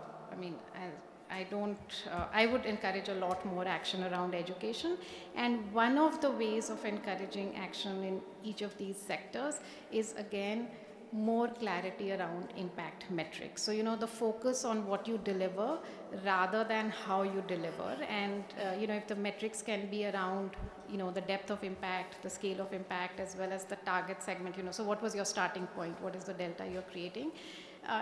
would encourage a lot more action around education. And one of the ways of encouraging action in each of these sectors is, again, more clarity around impact metrics. So, the focus on what you deliver rather than how you deliver. And, if the metrics can be around, the depth of impact, the scale of impact, as well as the target segment, so what was your starting point? What is the delta you're creating?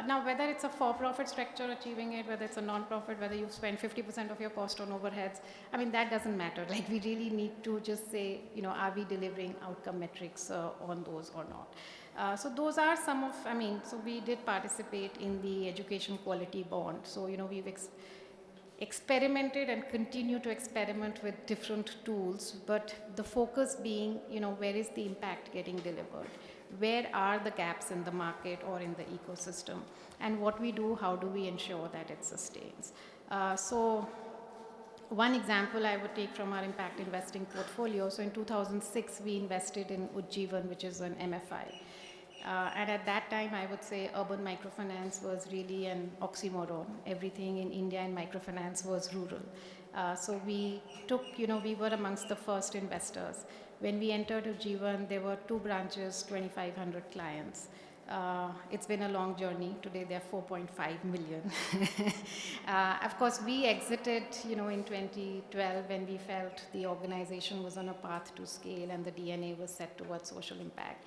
Now, whether it's a for-profit structure achieving it, whether it's a non-profit, whether you've spent 50% of your cost on overheads, that doesn't matter. Like, we really need to just say, are we delivering outcome metrics on those or not? So those are some of, so we did participate in the education quality bond. So, we've experimented and continue to experiment with different tools, but the focus being, where is the impact getting delivered? Where are the gaps in the market or in the ecosystem? And what we do, how do we ensure that it sustains? So one example I would take from our impact investing portfolio. So in 2006, we invested in Ujjivan, which is an MFI. And at that time, I would say urban microfinance was really an oxymoron. Everything in India in microfinance was rural. So we took, we were amongst the first investors. When we entered Ujjivan, there were 2 branches, 2,500 clients. It's been a long journey. Today, there are 4.5 million. Of course, we exited, in 2012 when we felt the organization was on a path to scale and the DNA was set towards social impact.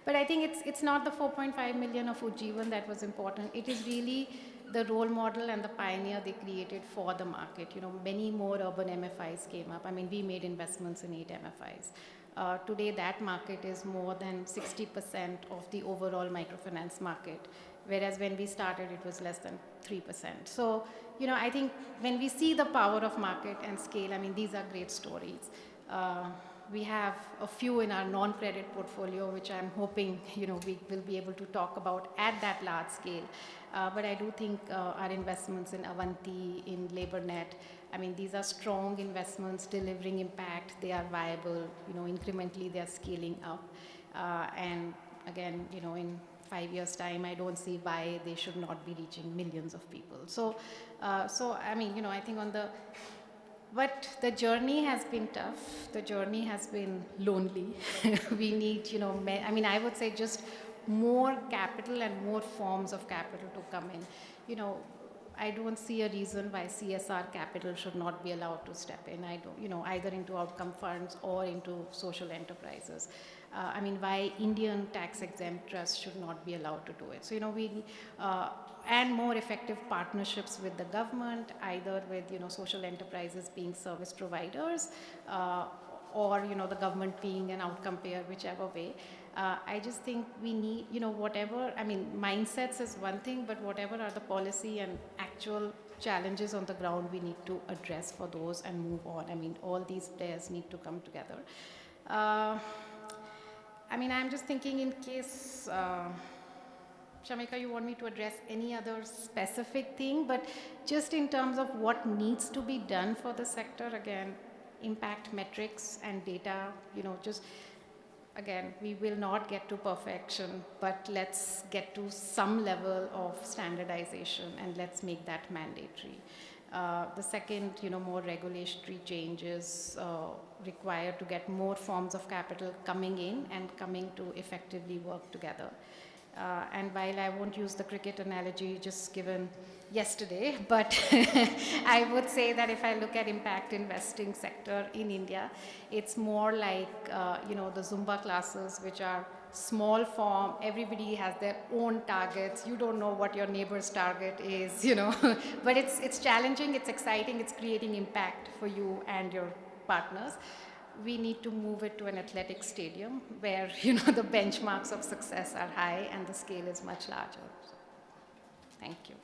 But I think it's not the 4.5 million of Ujjivan that was important. It is really the role model and the pioneer they created for the market. Many more urban MFIs came up. We made investments in 8 MFIs. Today, that market is more than 60% of the overall microfinance market, whereas when we started, it was less than 3%. So, I think when we see the power of market and scale, these are great stories. We have a few in our non-credit portfolio, which I'm hoping, we will be able to talk about at that large scale. But I do think our investments in Avanti, in LaborNet, these are strong investments delivering impact. They are viable, incrementally they are scaling up. And again, in 5 years' time, I don't see why they should not be reaching millions of people. So I think but the journey has been tough. The journey has been lonely. We need, I would say just more capital and more forms of capital to come in. I don't see a reason why CSR capital should not be allowed to step in. Either into outcome funds or into social enterprises. Why Indian tax-exempt trusts should not be allowed to do it. So, and more effective partnerships with the government, either with, social enterprises being service providers, or, the government being an outcome payer, whichever way. I just think we need, whatever, mindsets is one thing, but whatever are the policy and actual challenges on the ground, we need to address for those and move on. All these players need to come together. I'm just thinking in case, Shamika, you want me to address any other specific thing, but just in terms of what needs to be done for the sector, again, impact metrics and data, again, we will not get to perfection, but let's get to some level of standardization and let's make that mandatory. The second, more regulatory changes required to get more forms of capital coming in and coming to effectively work together. And while I won't use the cricket analogy just given yesterday, but I would say that if I look at impact investing sector in India, it's more like, the Zumba classes, which are small form, everybody has their own targets, you don't know what your neighbor's target is, but it's challenging, it's exciting, it's creating impact for you and your partners. We need to move it to an athletic stadium where, the benchmarks of success are high and the scale is much larger. So, thank you.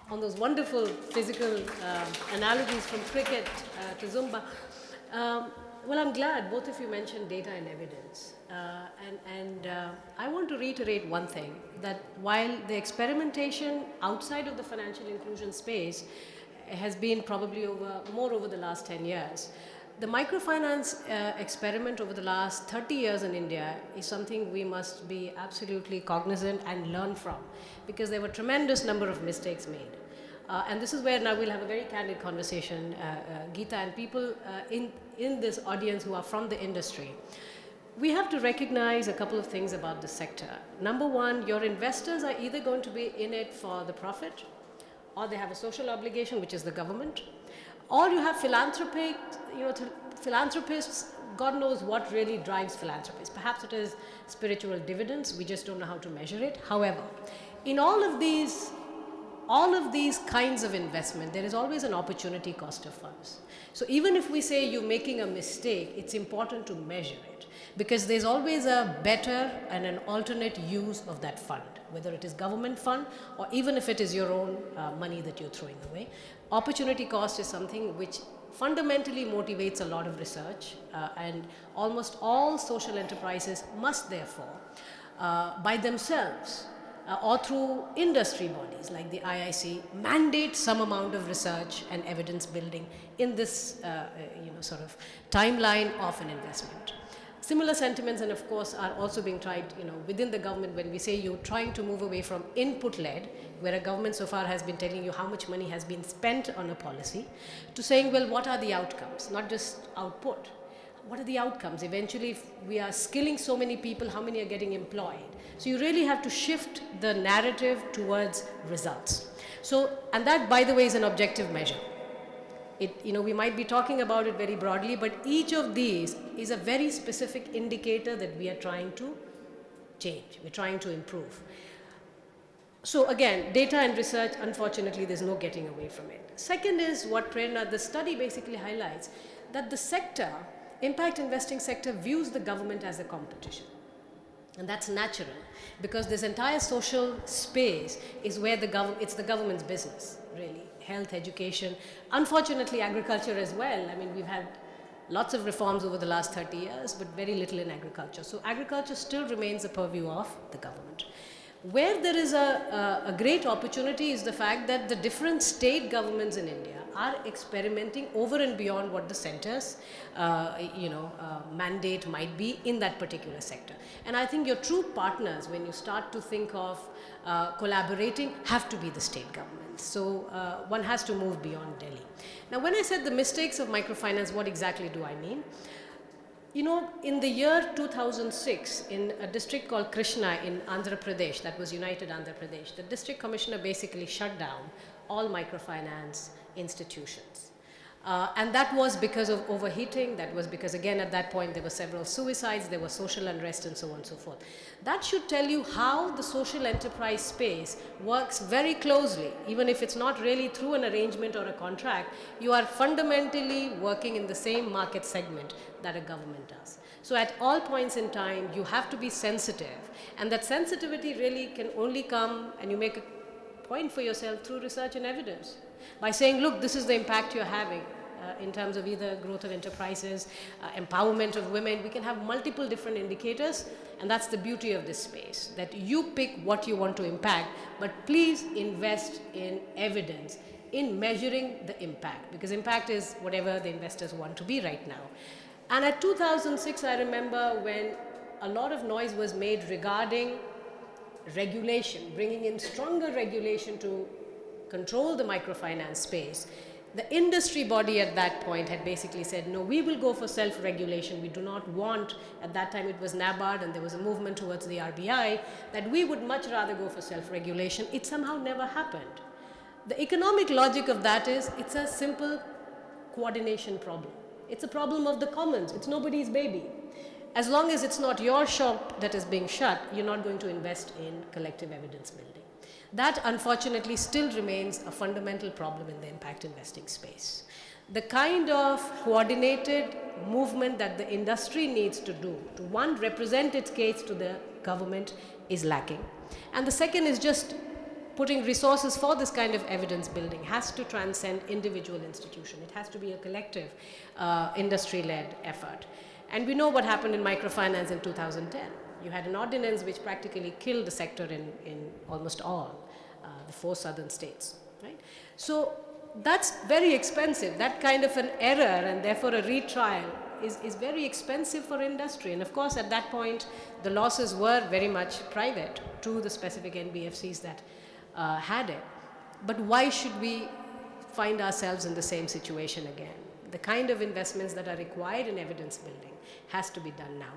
On those wonderful physical analogies from cricket to Zumba. Well, I'm glad both of you mentioned data and evidence. I want to reiterate one thing, that while the experimentation outside of the financial inclusion space has been probably more over the last 10 years, the microfinance experiment over the last 30 years in India is something we must be absolutely cognizant and learn from, because there were a tremendous number of mistakes made. And this is where now we'll have a very candid conversation, Geeta, and people in this audience who are from the industry. We have to recognize a couple of things about the sector. Number one, your investors are either going to be in it for the profit, or they have a social obligation, which is the government, or you have philanthropists, God knows what really drives philanthropists. Perhaps it is spiritual dividends, we just don't know how to measure it. However, in all of these kinds of investment, there is always an opportunity cost of funds. So even if we say you're making a mistake, it's important to measure it, because there's always a better and an alternate use of that fund, whether it is government fund or even if it is your own money that you're throwing away. Opportunity cost is something which fundamentally motivates a lot of research, and almost all social enterprises must therefore, by themselves, or through industry bodies like the IIC, mandate some amount of research and evidence building in this sort of timeline of an investment. Similar sentiments, and of course, are also being tried within the government when we say you're trying to move away from input-led, where a government so far has been telling you how much money has been spent on a policy, to saying, well, what are the outcomes, not just output. What are the outcomes? Eventually, if we are skilling so many people, how many are getting employed? So you really have to shift the narrative towards results. So, and that, by the way, is an objective measure. We might be talking about it very broadly, but each of these is a very specific indicator that we are trying to change, we're trying to improve. So again, data and research, unfortunately, there's no getting away from it. Second is what Prerna, the study basically highlights, that the sector, impact investing sector, views the government as a competition. And that's natural, because this entire social space is where it's the government's business, really. Health, education, unfortunately agriculture as well. I mean, we've had lots of reforms over the last 30 years, but very little in agriculture. So agriculture still remains the purview of the government. Where there is a great opportunity is the fact that the different state governments in India are experimenting over and beyond what the center's mandate might be in that particular sector. And I think your true partners, when you start to think of collaborating, have to be the state government. So one has to move beyond Delhi. Now, when I said the mistakes of microfinance, what exactly do I mean? In the year 2006, in a district called Krishna in Andhra Pradesh, that was United Andhra Pradesh, the district commissioner basically shut down all microfinance institutions. And that was because of overheating. That was because, again, at that point, there were several suicides, there was social unrest, and so on and so forth. That should tell you how the social enterprise space works very closely. Even if it's not really through an arrangement or a contract, you are fundamentally working in the same market segment that a government does. So at all points in time, you have to be sensitive. And that sensitivity really can only come, and you make a point for yourself, through research and evidence. By saying, look, this is the impact you're having in terms of either growth of enterprises, empowerment of women. We can have multiple different indicators, and that's the beauty of this space, that you pick what you want to impact, but please invest in evidence, in measuring the impact, because impact is whatever the investors want to be right now. And at 2006, I remember when a lot of noise was made regarding regulation, bringing in stronger regulation to control the microfinance space. The industry body at that point had basically said, no, we will go for self-regulation. We do not want, at that time it was NABARD and there was a movement towards the RBI, that we would much rather go for self-regulation. It somehow never happened. The economic logic of that is, it's a simple coordination problem. It's a problem of the commons. It's nobody's baby. As long as it's not your shop that is being shut, you're not going to invest in collective evidence building. That, unfortunately, still remains a fundamental problem in the impact investing space. The kind of coordinated movement that the industry needs to do to, one, represent its case to the government is lacking. And the second is just putting resources for this kind of evidence building has to transcend individual institution. It has to be a collective industry-led effort. And we know what happened in microfinance in 2010. You had an ordinance which practically killed the sector in almost all the 4 southern states, right? So that's very expensive. That kind of an error and therefore a retrial is very expensive for industry. And of course, at that point, the losses were very much private to the specific NBFCs that had it. But why should we find ourselves in the same situation again? The kind of investments that are required in evidence building has to be done now.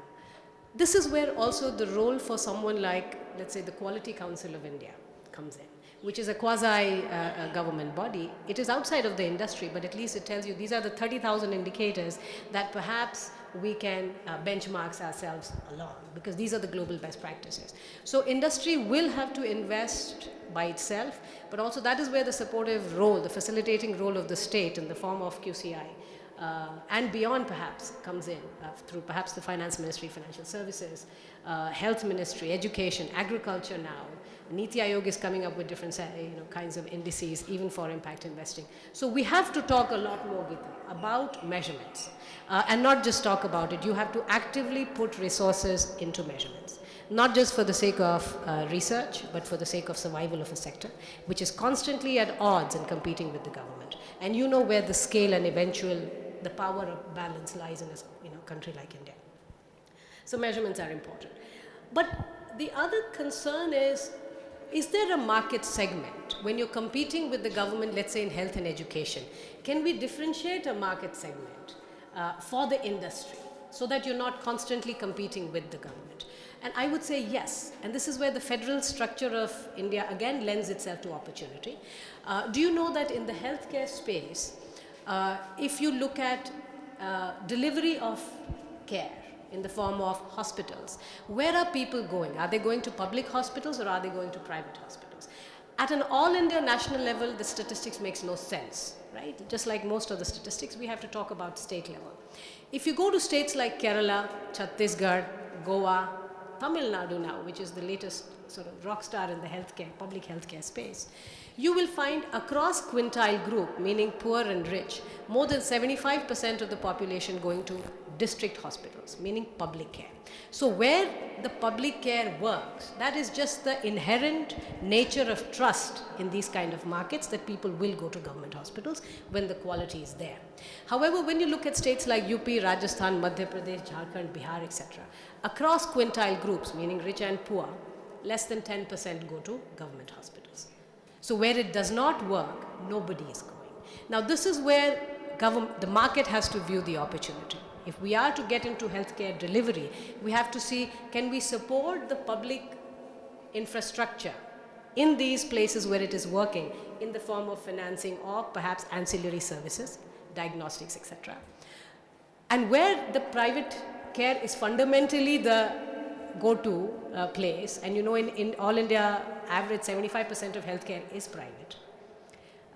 This is where also the role for someone like, let's say, the Quality Council of India comes in, which is a quasi-government body. It is outside of the industry, but at least it tells you these are the 30,000 indicators that perhaps we can benchmark ourselves along, because these are the global best practices. So industry will have to invest by itself, but also that is where the supportive role, the facilitating role of the state in the form of QCI, and beyond perhaps comes in through perhaps the Finance Ministry, Financial Services, Health Ministry, Education, Agriculture now. Niti Aayog is coming up with different kinds of indices even for impact investing. So we have to talk a lot more, Geeta, about measurements and not just talk about it. You have to actively put resources into measurements, not just for the sake of research, but for the sake of survival of a sector, which is constantly at odds and competing with the government. And you know where the scale and the power of balance lies in a country like India. So measurements are important. But the other concern is there a market segment when you're competing with the government, let's say in health and education? Can we differentiate a market segment for the industry so that you're not constantly competing with the government? And I would say yes. And this is where the federal structure of India again lends itself to opportunity. Do you know that in the healthcare space, if you look at delivery of care in the form of hospitals, where are people going? Are they going to public hospitals or are they going to private hospitals? At an all-India national level, the statistics makes no sense, right? Just like most of the statistics, we have to talk about state level. If you go to states like Kerala, Chhattisgarh, Goa, Tamil Nadu now, which is the latest sort of rock star in the healthcare, public healthcare space, you will find across quintile group, meaning poor and rich, more than 75% of the population going to district hospitals, meaning public care. So where the public care works, that is just the inherent nature of trust in these kind of markets, that people will go to government hospitals when the quality is there. However, when you look at states like UP, Rajasthan, Madhya Pradesh, Jharkhand, Bihar, etc., across quintile groups, meaning rich and poor, less than 10% go to government hospitals. So where it does not work, nobody is going. Now this is where the market has to view the opportunity. If we are to get into healthcare delivery, we have to see, can we support the public infrastructure in these places where it is working in the form of financing or perhaps ancillary services, diagnostics, etc. And where the private care is fundamentally the go-to place, and you know in all India, average 75% of healthcare is private.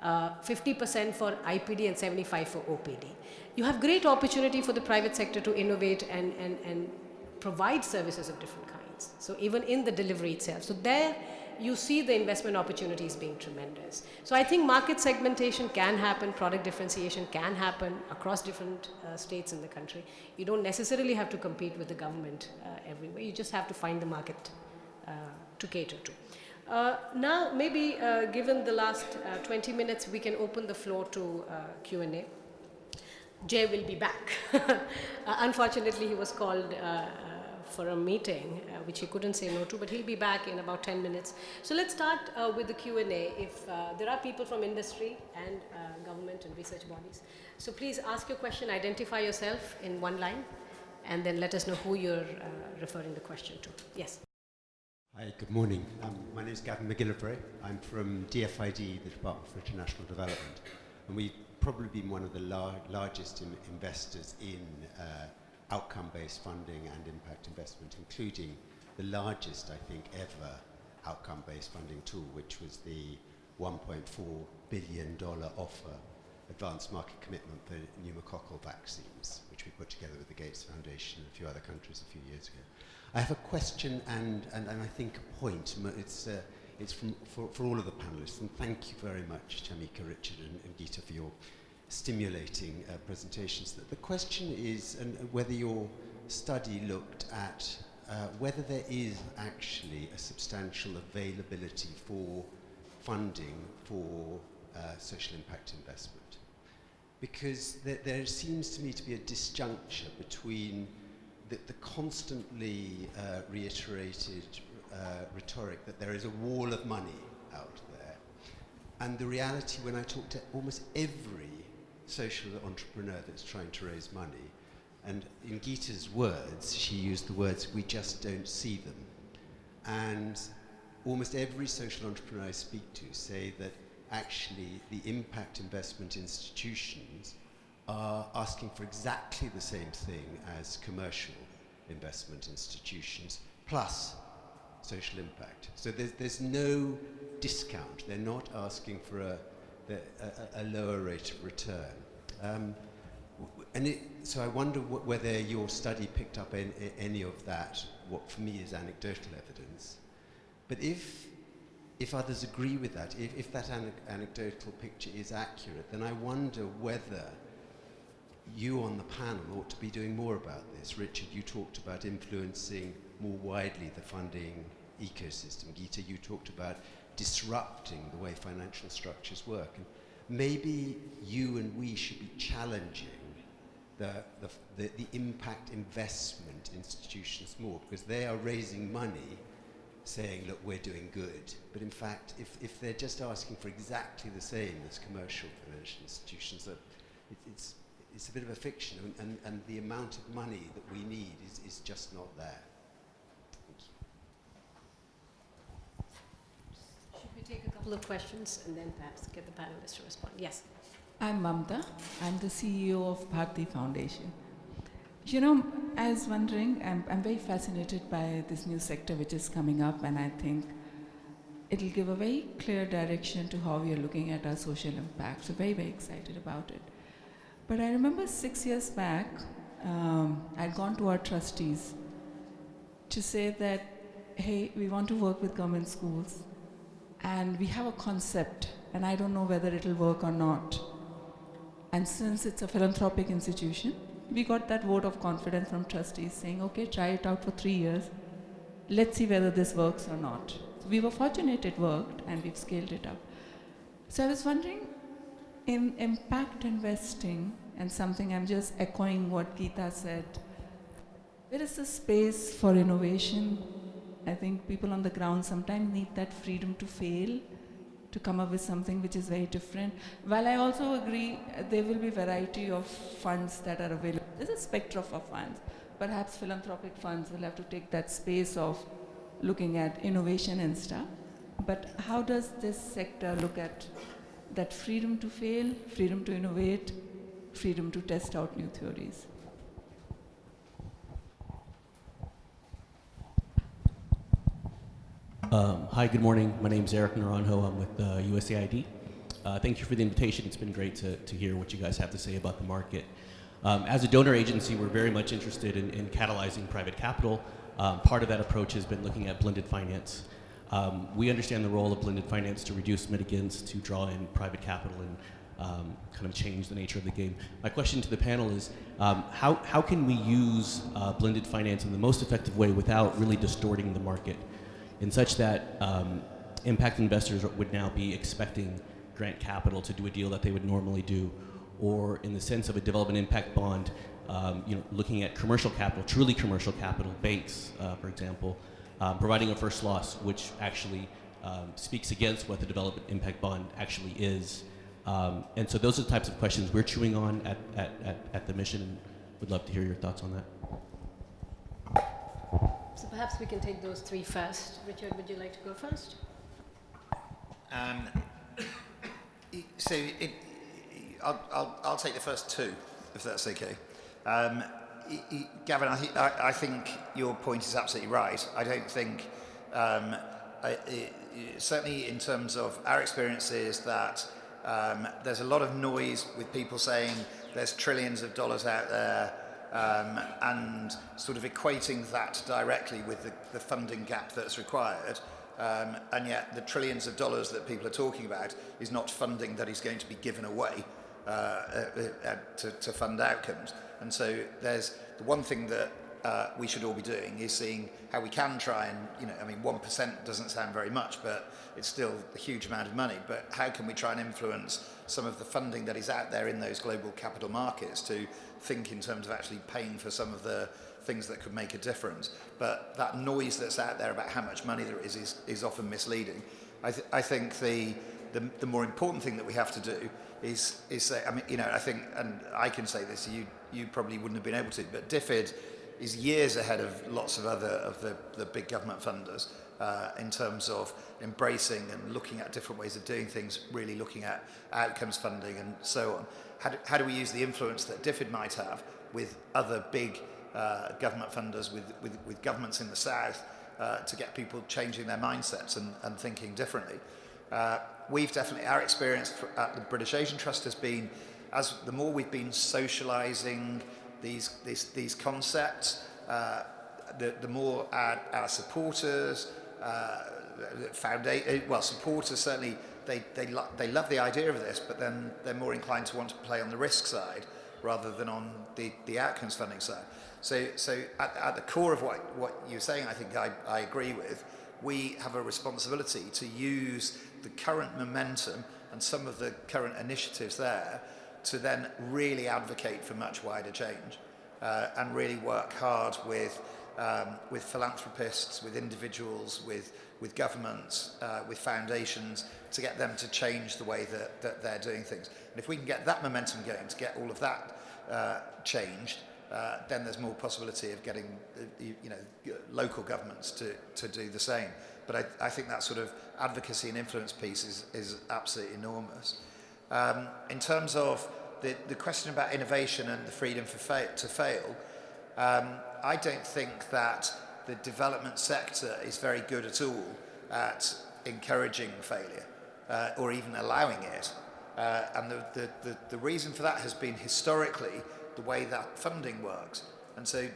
50% for IPD and 75% for OPD. You have great opportunity for the private sector to innovate and provide services of different kinds. So even in the delivery itself. So there you see the investment opportunities being tremendous. So I think market segmentation can happen, product differentiation can happen across different states in the country. You don't necessarily have to compete with the government everywhere. You just have to find the market to cater to. Now, maybe given the last 20 minutes, we can open the floor to Q&A. Jay will be back. Unfortunately, he was called for a meeting, which he couldn't say no to, but he'll be back in about 10 minutes. So let's start with the Q&A. If there are people from industry and government and research bodies, so please ask your question, identify yourself in one line, and then let us know who you're referring the question to. Yes. Hi, good morning. My name is Gavin McGillivray. I'm from DFID, the Department for International Development, and we've probably been one of the largest investors in outcome-based funding and impact investment, including the largest, I think, ever outcome-based funding tool, which was the $1.4 billion offer advanced market commitment for pneumococcal vaccines, which we put together with the Gates Foundation and a few other countries a few years ago. I have a question and I think a point. It's for all of the panelists, and thank you very much, Shamika, Richard, and Geeta, for your stimulating presentations. The question is whether your study looked at whether there is actually a substantial availability for funding for social impact investment. Because there seems to me to be a disjuncture between the constantly reiterated rhetoric that there is a wall of money out there, and the reality when I talk to almost every social entrepreneur that's trying to raise money, and in Geeta's words, she used the words, "we just don't see them." And almost every social entrepreneur I speak to say that actually the impact investment institutions are asking for exactly the same thing as commercial investment institutions, plus social impact. So there's no discount. They're not asking for a lower rate of return. So I wonder whether your study picked up any of that, what for me is anecdotal evidence. But if others agree with that, if that anecdotal picture is accurate, then I wonder whether you on the panel ought to be doing more about this. Richard, you talked about influencing more widely the funding ecosystem. Geeta, you talked about disrupting the way financial structures work. And maybe you and we should be challenging the impact investment institutions more, because they are raising money saying, look, we're doing good. But in fact, if they're just asking for exactly the same as commercial financial institutions, it's a bit of a fiction, and the amount of money that we need is just not there. Thank you. Should we take a couple of questions and then perhaps get the panelists to respond? Yes. I'm Mamta. I'm the CEO of Bharatiya Foundation. You know, I was wondering, I'm very fascinated by this new sector which is coming up, and I think it'll give a very clear direction to how we are looking at our social impact. So very, very excited about it. But I remember 6 years back, I'd gone to our trustees to say that, hey, we want to work with government schools, and we have a concept, and I don't know whether it'll work or not. And since it's a philanthropic institution, we got that vote of confidence from trustees saying, okay, try it out for 3 years. Let's see whether this works or not. So we were fortunate it worked, and we've scaled it up. So I was wondering, in impact investing, and something I'm just echoing what Geeta said, where is the space for innovation? I think people on the ground sometimes need that freedom to fail, to come up with something which is very different. While I also agree there will be variety of funds that are available. There's a spectrum of funds. Perhaps philanthropic funds will have to take that space of looking at innovation and stuff. But how does this sector look at that freedom to fail, freedom to innovate, freedom to test out new theories? Hi, good morning. My name is Eric Naranjo. I'm with USAID. Thank you for the invitation. It's been great to hear what you guys have to say about the market. As a donor agency, we're very much interested in catalyzing private capital. Part of that approach has been looking at blended finance. We understand the role of blended finance to reduce mitigants, to draw in private capital and kind of change the nature of the game. My question to the panel is, how can we use blended finance in the most effective way without really distorting the market, in such that impact investors would now be expecting grant capital to do a deal that they would normally do, or in the sense of a development impact bond, looking at commercial capital, truly commercial capital, banks, for example, providing a first loss, which actually speaks against what the development impact bond actually is. And so those are the types of questions we're chewing on at the mission, and would love to hear your thoughts on that. So perhaps we can take those three first. Richard, would you like to go first? I'll take the first two, if that's okay. Gavin, I think your point is absolutely right. I don't think, certainly in terms of our experiences, that there's a lot of noise with people saying there's trillions of dollars out there, and sort of equating that directly with the funding gap that's required. And yet the trillions of dollars that people are talking about is not funding that is going to be given away to fund outcomes. And so there's the one thing that we should all be doing is seeing how we can try and, 1% doesn't sound very much, but it's still a huge amount of money. But how can we try and influence some of the funding that is out there in those global capital markets to think in terms of actually paying for some of the things that could make a difference? But that noise that's out there about how much money there is often misleading. I think the more important thing that we have to do is say, I think, and I can say this, you probably wouldn't have been able to, but DFID is years ahead of lots of other of the big government funders in terms of embracing and looking at different ways of doing things, really looking at outcomes funding and so on. How do we use the influence that DFID might have with other big government funders, with governments in the South, to get people changing their mindsets and thinking differently? We've definitely, our experience at the British Asian Trust has been, as the more we've been socialising these concepts, the more our supporters, supporters certainly, they love the idea of this, but then they're more inclined to want to play on the risk side rather than on the outcomes funding side. So at the core of what you're saying, I think I agree with. We have a responsibility to use the current momentum and some of the current initiatives there to then really advocate for much wider change, and really work hard with philanthropists, with individuals, with governments, with foundations, to get them to change the way that they're doing things. And if we can get that momentum going, to get all of that changed, then there's more possibility of getting local governments to do the same. But I think that sort of advocacy and influence piece is absolutely enormous. In terms of the question about innovation and the freedom to fail, I don't think that the development sector is very good at all at encouraging failure or even allowing it. And the reason for that has been historically the way that funding works. And so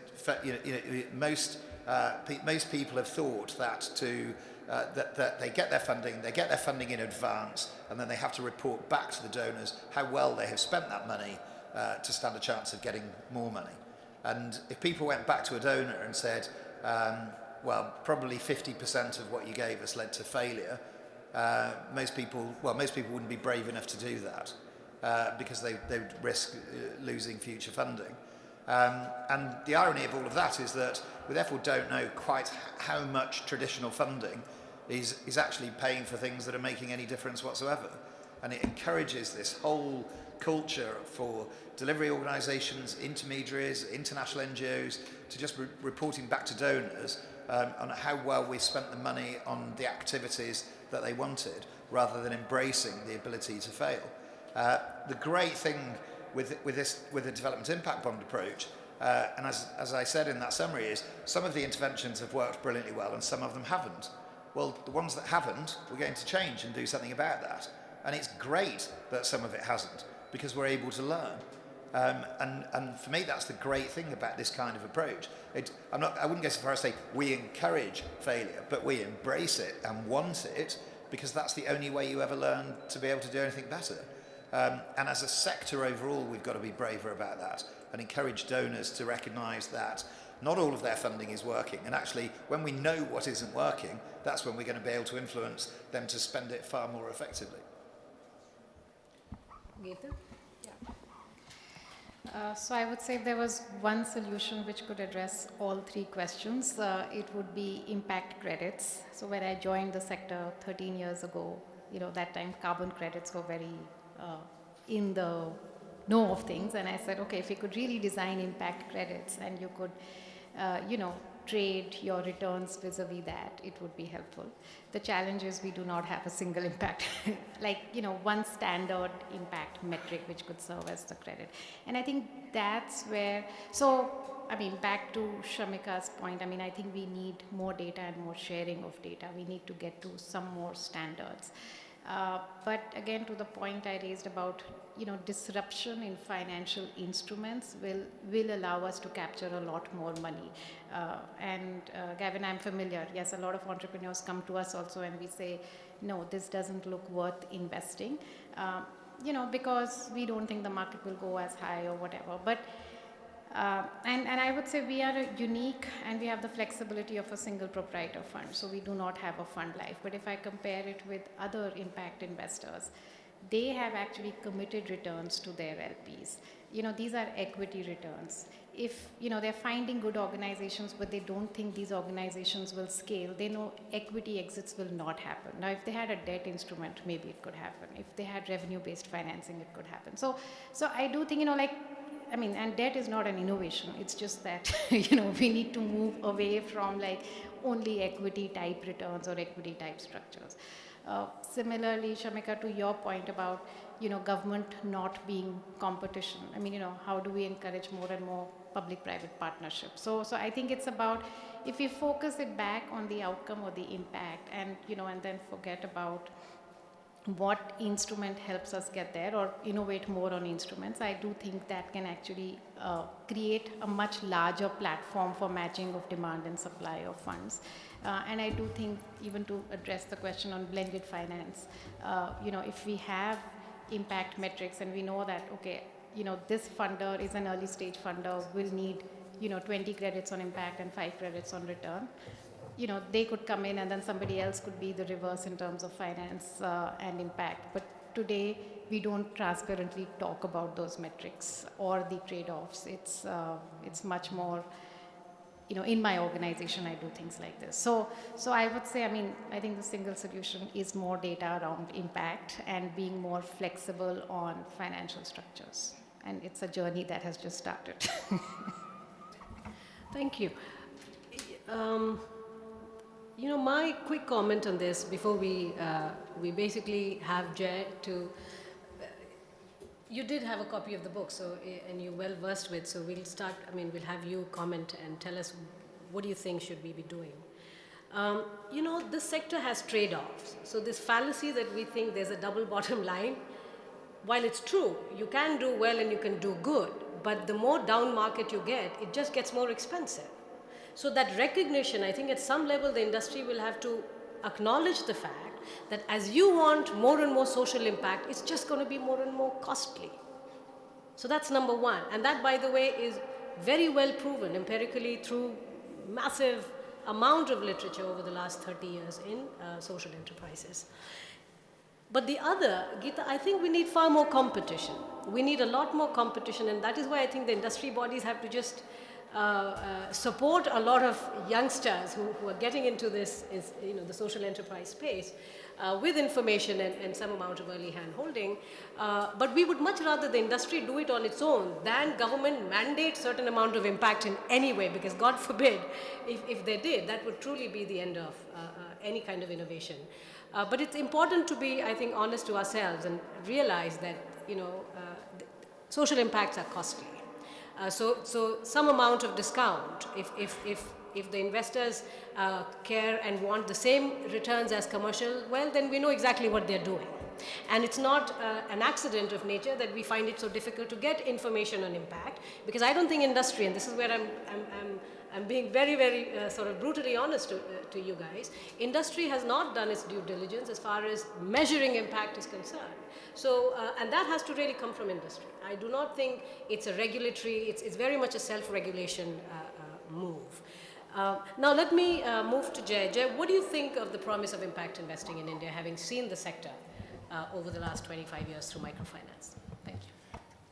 most people have thought that that they get their funding in advance, and then they have to report back to the donors how well they have spent that money to stand a chance of getting more money. And if people went back to a donor and said, probably 50% of what you gave us led to failure, most people wouldn't be brave enough to do that because they would risk losing future funding. And the irony of all of that is that we therefore don't know quite how much traditional funding is actually paying for things that are making any difference whatsoever. And it encourages this whole culture for delivery organisations, intermediaries, international NGOs, to just reporting back to donors on how well we've spent the money on the activities that they wanted, rather than embracing the ability to fail. The great thing with the development impact bond approach, and as I said in that summary, is some of the interventions have worked brilliantly well and some of them haven't. Well, the ones that haven't, we're going to change and do something about that. And it's great that some of it hasn't, because we're able to learn. And for me, that's the great thing about this kind of approach. I wouldn't go so far as to say we encourage failure, but we embrace it and want it, because that's the only way you ever learn to be able to do anything better. And as a sector overall, we've got to be braver about that and encourage donors to recognise that not all of their funding is working. And actually, when we know what isn't working, that's when we're going to be able to influence them to spend it far more effectively. Geeta? Yeah. So I would say if there was one solution which could address all three questions, it would be impact credits. So when I joined the sector 13 years ago, that time carbon credits were very in the know of things, and I said, okay, if you could really design impact credits and you could, trade your returns vis-a-vis that, it would be helpful. The challenge is we do not have a single impact, one standard impact metric which could serve as the credit. And I think that's where, back to Shamika's point, I think we need more data and more sharing of data. We need to get to some more standards. But again, to the point I raised about, disruption in financial instruments will allow us to capture a lot more money. Gavin, I'm familiar. Yes, a lot of entrepreneurs come to us also and we say, no, this doesn't look worth investing, because we don't think the market will go as high or whatever. But and I would say we are unique and we have the flexibility of a single proprietor fund. So we do not have a fund life. But if I compare it with other impact investors, they have actually committed returns to their LPs. These are equity returns. If, they're finding good organizations, but they don't think these organizations will scale, they know equity exits will not happen. Now, if they had a debt instrument, maybe it could happen. If they had revenue-based financing, it could happen. So I do think, and debt is not an innovation. It's just that, we need to move away from only equity type returns or equity type structures. Similarly, Shamika, to your point about, government not being competition. How do we encourage more and more public-private partnerships? So I think it's about, if we focus it back on the outcome or the impact and, and then forget about what instrument helps us get there or innovate more on instruments, I do think that can actually create a much larger platform for matching of demand and supply of funds. And I do think, even to address the question on blended finance, if we have impact metrics and we know that, okay, this funder is an early stage funder, will need, 20 credits on impact and 5 credits on return. They could come in and then somebody else could be the reverse in terms of finance and impact. But today, we don't transparently talk about those metrics or the trade-offs. It's much more, in my organization, I do things like this. So I would say, I think the single solution is more data around impact and being more flexible on financial structures. And it's a journey that has just started. Thank you. My quick comment on this before we basically have Jay to. You did have a copy of the book, and you're well versed with. So we'll start. We'll have you comment and tell us what do you think should we be doing. This sector has trade-offs. So this fallacy that we think there's a double bottom line, while it's true, you can do well and you can do good, but the more down market you get, it just gets more expensive. So that recognition, I think at some level the industry will have to acknowledge the fact that as you want more and more social impact, it's just going to be more and more costly. So that's number one. And that, by the way, is very well proven empirically through massive amount of literature over the last 30 years in social enterprises. But the other, Geeta, I think we need far more competition. We need a lot more competition, and that is why I think the industry bodies have to just support a lot of youngsters who are getting into this, the social enterprise space with information and some amount of early hand-holding. But we would much rather the industry do it on its own than government mandate certain amount of impact in any way, because God forbid, if they did, that would truly be the end of any kind of innovation. But it's important to be, I think, honest to ourselves and realize that, social impacts are costly. So some amount of discount, if the investors care and want the same returns as commercial, well, then we know exactly what they're doing. And it's not an accident of nature that we find it so difficult to get information on impact, because I don't think industry, and this is where I'm being very, very sort of brutally honest to you guys, industry has not done its due diligence as far as measuring impact is concerned. So, and that has to really come from industry. I do not think it's a regulatory, it's very much a self-regulation move. Now let me move to Jay. Jay, what do you think of the promise of impact investing in India, having seen the sector over the last 25 years through microfinance? Thank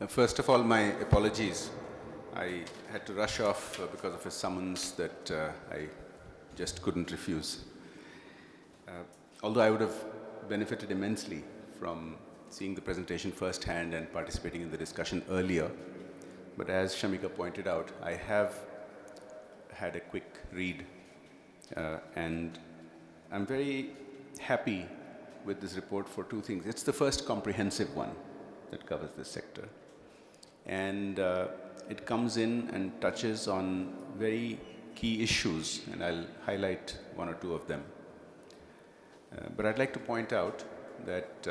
you. First of all, my apologies. I had to rush off because of a summons that I just couldn't refuse. Although I would have benefited immensely from seeing the presentation firsthand and participating in the discussion earlier, but as Shamika pointed out, I have had a quick read and I'm very happy with this report for two things. It's the first comprehensive one that covers this sector. And it comes in and touches on very key issues, and I'll highlight one or two of them. But I'd like to point out that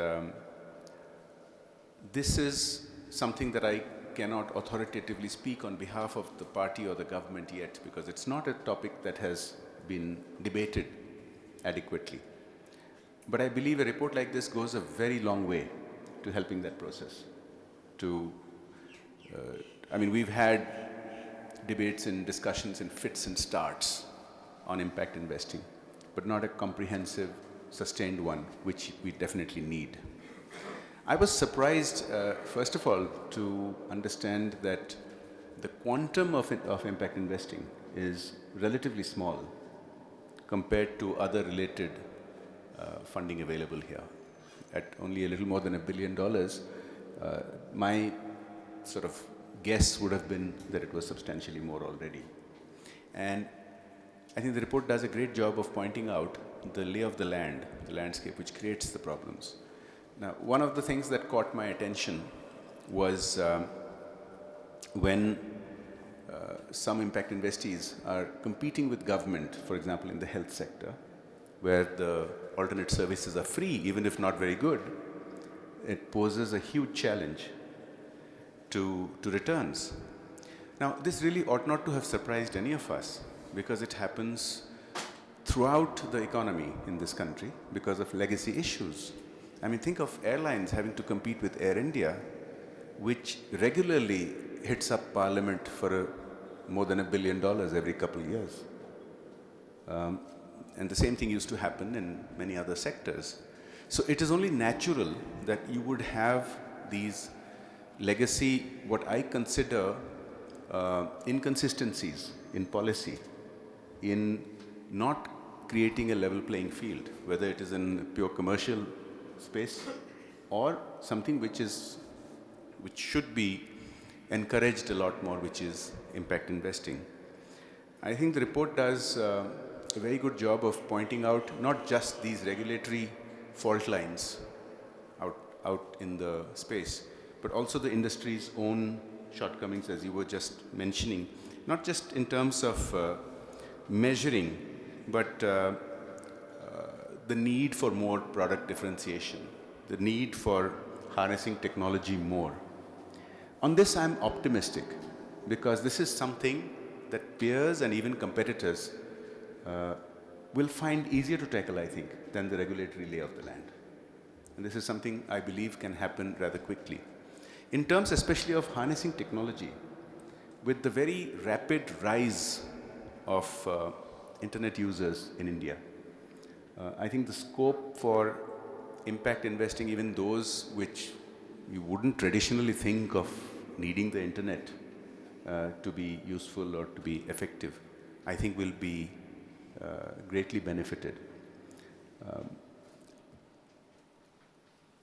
this is something that I cannot authoritatively speak on behalf of the party or the government yet, because it's not a topic that has been debated adequately. But I believe a report like this goes a very long way to helping that process. I mean, we've had debates and discussions in fits and starts on impact investing, but not a comprehensive, sustained one, which we definitely need. I was surprised, first of all, to understand that the quantum of impact investing is relatively small compared to other related funding available here. At only a little more than $1 billion, my sort of guess would have been that it was substantially more already. And I think the report does a great job of pointing out the lay of the land, the landscape, which creates the problems. Now, one of the things that caught my attention was when some impact investees are competing with government, for example, in the health sector, where the alternate services are free, even if not very good, it poses a huge challenge to returns. Now, this really ought not to have surprised any of us, because it happens throughout the economy in this country because of legacy issues. I mean, think of airlines having to compete with Air India, which regularly hits up Parliament for more than $1 billion every couple of years. And the same thing used to happen in many other sectors. So it is only natural that you would have these legacy, what I consider inconsistencies in policy, in not creating a level playing field, whether it is in pure commercial space or something which should be encouraged a lot more, which is impact investing. I think the report does a very good job of pointing out not just these regulatory fault lines out in the space, but also the industry's own shortcomings, as you were just mentioning, not just in terms of measuring, but the need for more product differentiation, the need for harnessing technology more. On this, I'm optimistic, because this is something that peers and even competitors will find easier to tackle, I think, than the regulatory lay of the land. And this is something I believe can happen rather quickly. In terms especially of harnessing technology, with the very rapid rise of internet users in India, I think the scope for impact investing, even those which you wouldn't traditionally think of needing the internet to be useful or to be effective, I think will be greatly benefited.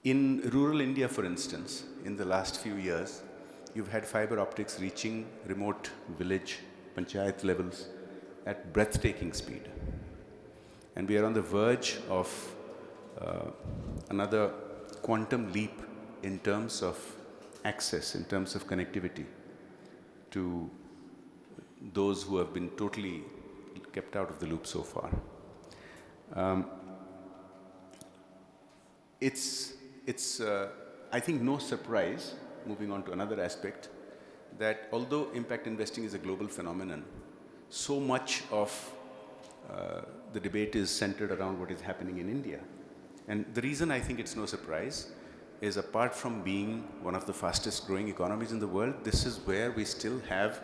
In rural India, for instance, in the last few years, you've had fiber optics reaching remote village panchayat levels at breathtaking speed. And we are on the verge of another quantum leap in terms of access, in terms of connectivity to those who have been totally kept out of the loop so far. It's I think, no surprise, moving on to another aspect, that although impact investing is a global phenomenon, so much of the debate is centered around what is happening in India. And the reason I think it's no surprise is, apart from being one of the fastest growing economies in the world, this is where we still have,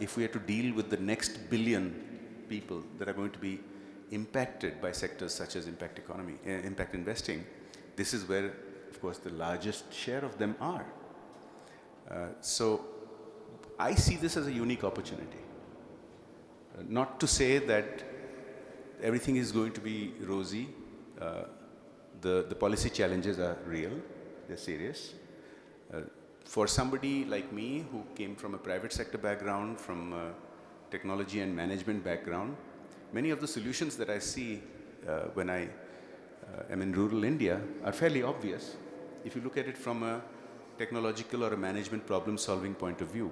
if we are to deal with the next billion people that are going to be impacted by sectors such as impact investing, this is where, of course, the largest share of them are. So I see this as a unique opportunity. Not to say that everything is going to be rosy. The policy challenges are real, they're serious. For somebody like me who came from a private sector background, from a technology and management background, many of the solutions that I see when I am in rural India are fairly obvious if you look at it from a technological or a management problem-solving point of view.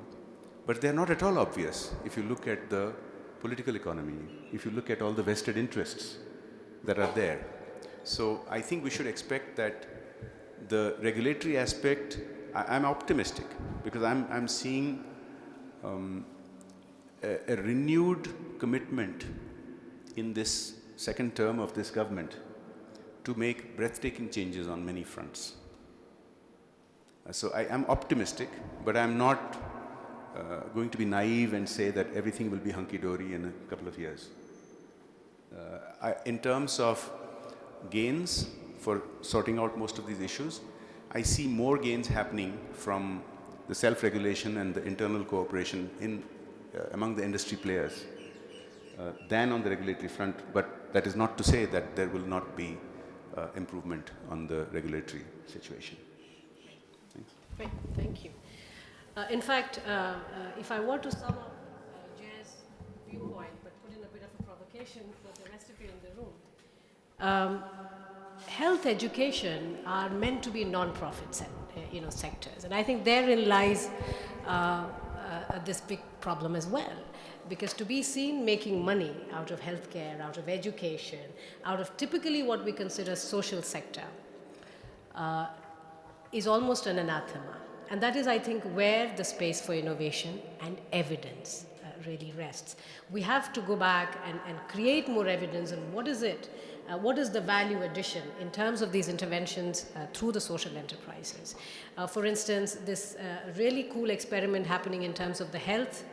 But they're not at all obvious if you look at the political economy, if you look at all the vested interests that are there. So I think we should expect that the regulatory aspect, I'm optimistic because I'm seeing a renewed commitment in this second term of this government to make breathtaking changes on many fronts. So I am optimistic, but I'm not going to be naive and say that everything will be hunky-dory in a couple of years. In terms of gains for sorting out most of these issues, I see more gains happening from the self-regulation and the internal cooperation among the industry players than on the regulatory front, but that is not to say that there will not be improvement on the regulatory situation. Thanks. Great, thank you. In fact, if I were to sum up Jay's viewpoint, but put in a bit of a provocation for the rest of you in the room, health education are meant to be non-profit sectors, and I think therein lies this big problem as well. Because to be seen making money out of healthcare, out of education, out of typically what we consider social sector, is almost an anathema. And that is, I think, where the space for innovation and evidence really rests. We have to go back and create more evidence on what is it, what is the value addition in terms of these interventions through the social enterprises. For instance, this really cool experiment happening in terms of the health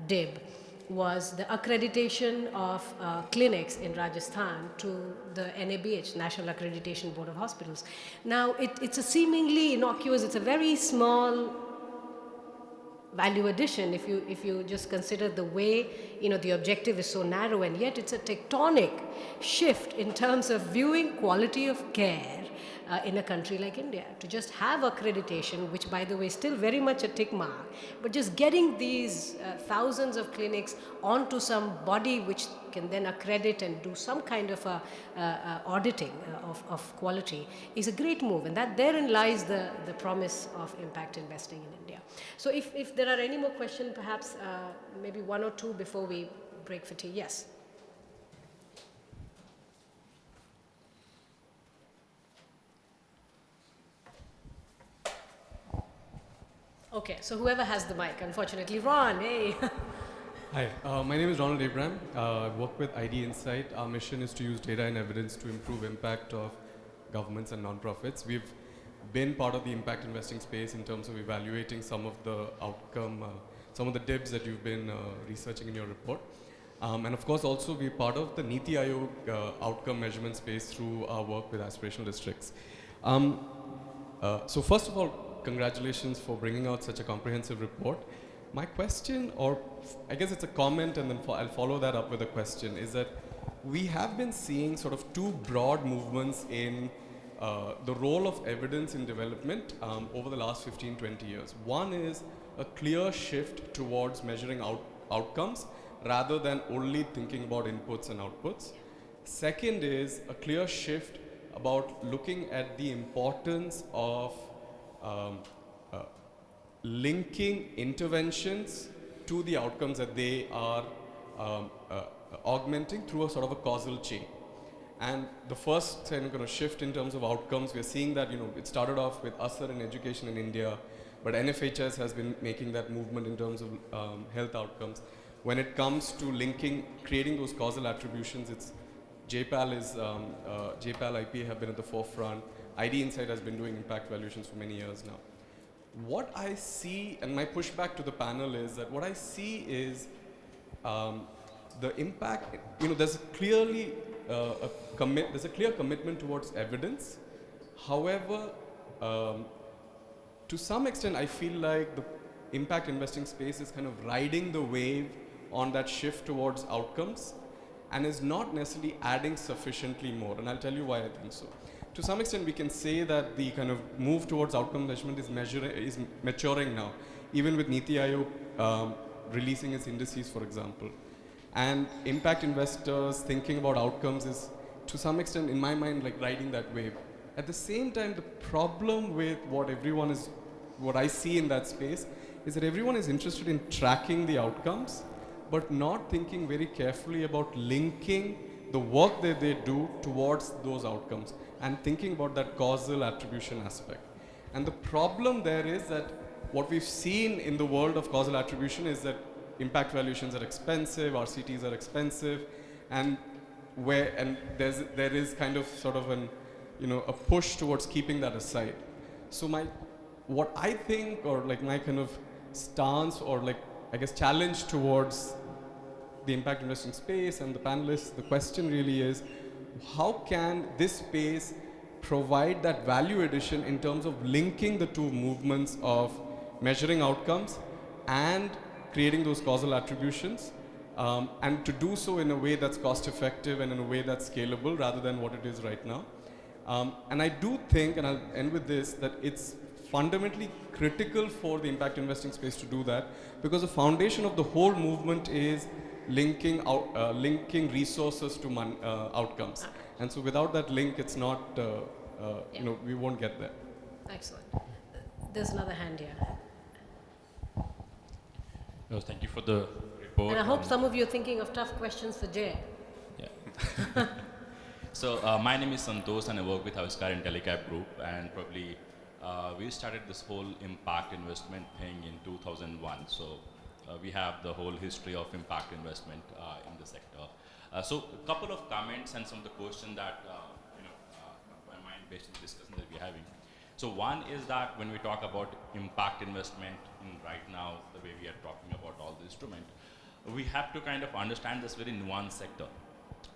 DIB was the accreditation of clinics in Rajasthan to the NABH, National Accreditation Board of Hospitals. Now, it's a seemingly innocuous, it's a very small value addition if you just consider the way, the objective is so narrow, and yet it's a tectonic shift in terms of viewing quality of care in a country like India. To just have accreditation, which by the way is still very much a tick mark, but just getting these thousands of clinics onto some body which can then accredit and do some kind of auditing of quality is a great move, and that therein lies the promise of impact investing in India. So if there are any more questions, perhaps maybe one or two before we break for tea. Yes. Okay, so whoever has the mic, unfortunately, Ron, hey. Hi, my name is Ronald Abraham. I work with ID Insight. Our mission is to use data and evidence to improve impact of governments and nonprofits. We've been part of the impact investing space in terms of evaluating some of the outcome, some of the DIBs that you've been researching in your report. And of course, also we're part of the Niti Aayog outcome measurement space through our work with aspirational districts. So first of all, congratulations for bringing out such a comprehensive report. My question, or I guess it's a comment and then I'll follow that up with a question, is that we have been seeing sort of two broad movements in the role of evidence in development over the last 15, 20 years. One is a clear shift towards measuring outcomes rather than only thinking about inputs and outputs. Second is a clear shift about looking at the importance of linking interventions to the outcomes that they are augmenting through a sort of a causal chain. And the first kind of shift in terms of outcomes, we're seeing that it started off with ASR in education in India, but NFHS has been making that movement in terms of health outcomes. When it comes to creating those causal attributions, it's JPAL IPA have been at the forefront. ID Insight has been doing impact valuations for many years now. What I see, and my pushback to the panel is that what I see is the impact, there's clearly there's a clear commitment towards evidence. However, to to some extent, I feel like the impact investing space is kind of riding the wave on that shift towards outcomes and is not necessarily adding sufficiently more. And I'll tell you why I think so. To some extent, we can say that the kind of move towards outcome measurement is maturing now, even with Niti Aayog releasing its indices, for example. And impact investors thinking about outcomes is, to some extent, in my mind, like riding that wave. At the same time, the problem with what I see in that space is that everyone is interested in tracking the outcomes, but not thinking very carefully about linking the work that they do towards those outcomes and thinking about that causal attribution aspect. And the problem there is that what we've seen in the world of causal attribution is that impact valuations are expensive, RCTs are expensive, and there is kind of sort of a push towards keeping that aside. So what I think, or like my kind of stance, or like I guess challenge towards the impact investing space and the panelists, the question really is, how can this space provide that value addition in terms of linking the two movements of measuring outcomes and creating those causal attributions, and to do so in a way that's cost effective and in a way that's scalable rather than what it is right now. And I do think, and I'll end with this, that it's fundamentally critical for the impact investing space to do that, because the foundation of the whole movement is linking resources to outcomes. And so without that link, it's not, we won't get there. Excellent. There's another hand here. No, thank you for the report. And I hope some of you are thinking of tough questions for Jay. Yeah. So my name is Santosh and I work with Aviskar and Telecap Group, and probably we started this whole impact investment thing in 2001. So we have the whole history of impact investment in the sector. So a couple of comments and some of the questions that my mind based on the discussion that we're having. So one is that when we talk about impact investment in right now, the way we are talking about all the instrument, we have to kind of understand this very nuanced sector.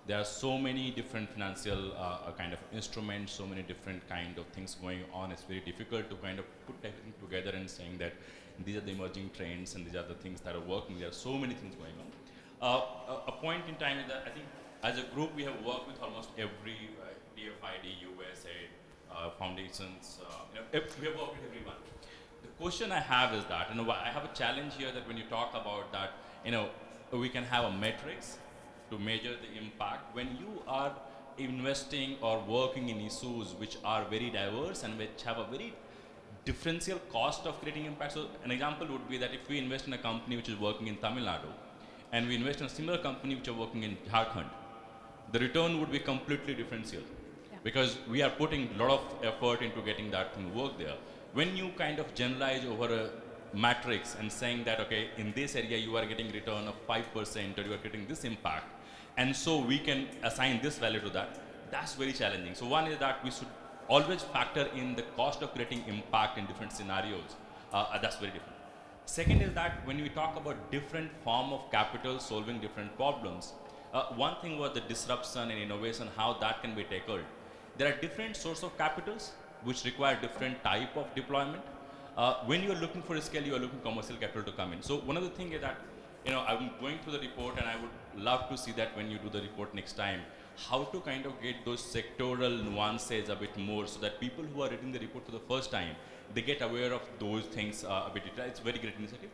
There are so many different financial kind of instruments, so many different kind of things going on. It's very difficult to kind of put everything together and saying that these are the emerging trends and these are the things that are working. There are so many things going on. A point in time is that I think as a group we have worked with almost every DFID, USA, foundations, we have worked with everyone. The question I have is that, I have a challenge here that when you talk about that, we can have a matrix to measure the impact. When you are investing or working in issues which are very diverse and which have a very differential cost of creating impact. So an example would be that if we invest in a company which is working in Tamil Nadu and we invest in a similar company which are working in Jharkhand, the return would be completely differential. Yeah. Because we are putting a lot of effort into getting that thing work there. When you kind of generalize over a matrix and saying that, okay, in this area you are getting return of 5% or you are getting this impact, and so we can assign this value to that, that's very challenging. So one is that we should always factor in the cost of creating impact in different scenarios. That's very different. Second is that when we talk about different form of capital solving different problems, one thing was the disruption and innovation, how that can be tackled. There are different sources of capitals which require different type of deployment. When you are looking for a scale, you are looking commercial capital to come in. So one of the things is that, I'm going through the report and I would love to see that when you do the report next time, how to kind of get those sectoral nuances a bit more so that people who are reading the report for the first time, they get aware of those things a bit. It's a very great initiative.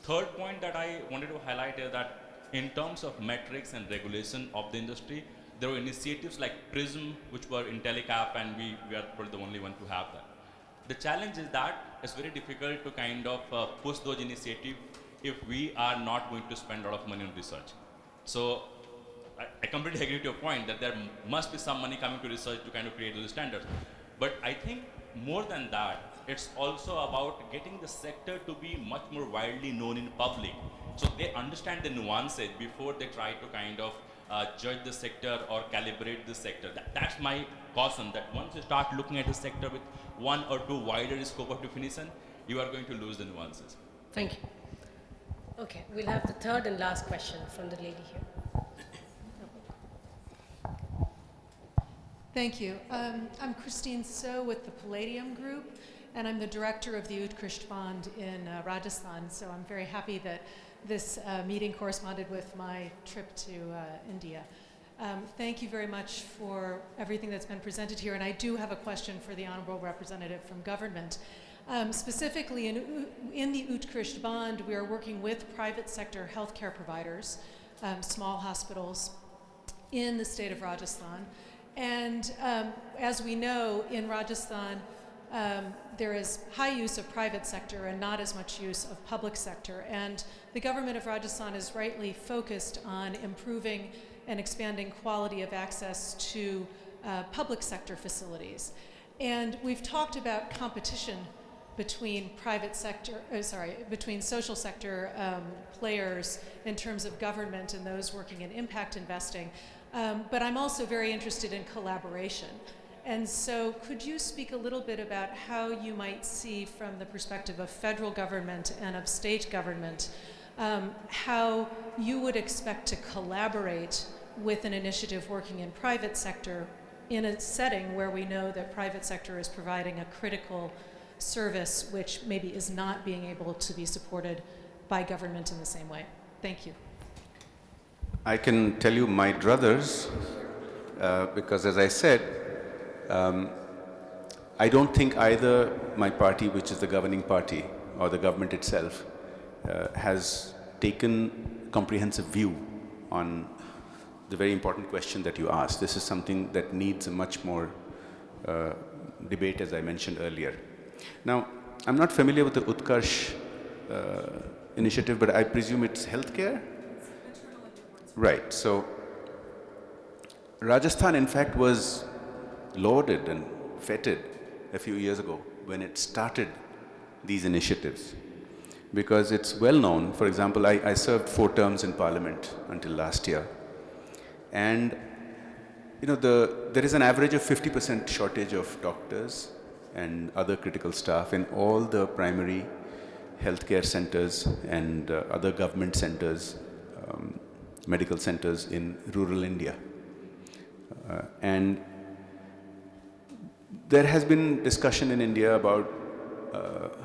Third point that I wanted to highlight is that in terms of metrics and regulation of the industry, there were initiatives like PRISM, which were in Telecap, and we are probably the only one to have that. The challenge is that it's very difficult to kind of push those initiatives if we are not going to spend a lot of money on research. So I completely agree with your point that there must be some money coming to research to kind of create those standards. But I think more than that, it's also about getting the sector to be much more widely known in public. So they understand the nuances before they try to kind of judge the sector or calibrate the sector. That's my caution, that once you start looking at the sector with one or two wider scope of definition, you are going to lose the nuances. Thank you. Okay, we'll have the third and last question from the lady here. Thank you. I'm Christine So with the Palladium Group, and I'm the director of the Utkrishta Band in Rajasthan, so I'm very happy that this meeting corresponded with my trip to India. Thank you very much for everything that's been presented here, and I do have a question for the Honorable Representative from Government. Specifically, in the Utkrishta Band, we are working with private sector healthcare providers, small hospitals in the state of Rajasthan. And as we know, in Rajasthan, there is high use of private sector and not as much use of public sector. And the government of Rajasthan is rightly focused on improving and expanding quality of access to public sector facilities. And we've talked about competition between between social sector players in terms of government and those working in impact investing. But I'm also very interested in collaboration. And so could you speak a little bit about how you might see from the perspective of federal government and of state government, how you would expect to collaborate with an initiative working in private sector in a setting where we know that private sector is providing a critical service which maybe is not being able to be supported by government in the same way? Thank you. I can tell you my druthers, because as I said, I don't think either my party, which is the governing party, or the government itself, has taken a comprehensive view on the very important question that you asked. This is something that needs a much more debate, as I mentioned earlier. Now, I'm not familiar with the Utkarsh initiative, but I presume it's healthcare? Right. So, Rajasthan, in fact, was lauded and feted a few years ago when it started these initiatives, because it's well known. For example, I served 4 terms in Parliament until last year, and you know, there is an average of 50% shortage of doctors and other critical staff in all the primary healthcare centers and other government centers, medical centers in rural India. And there has been discussion in India about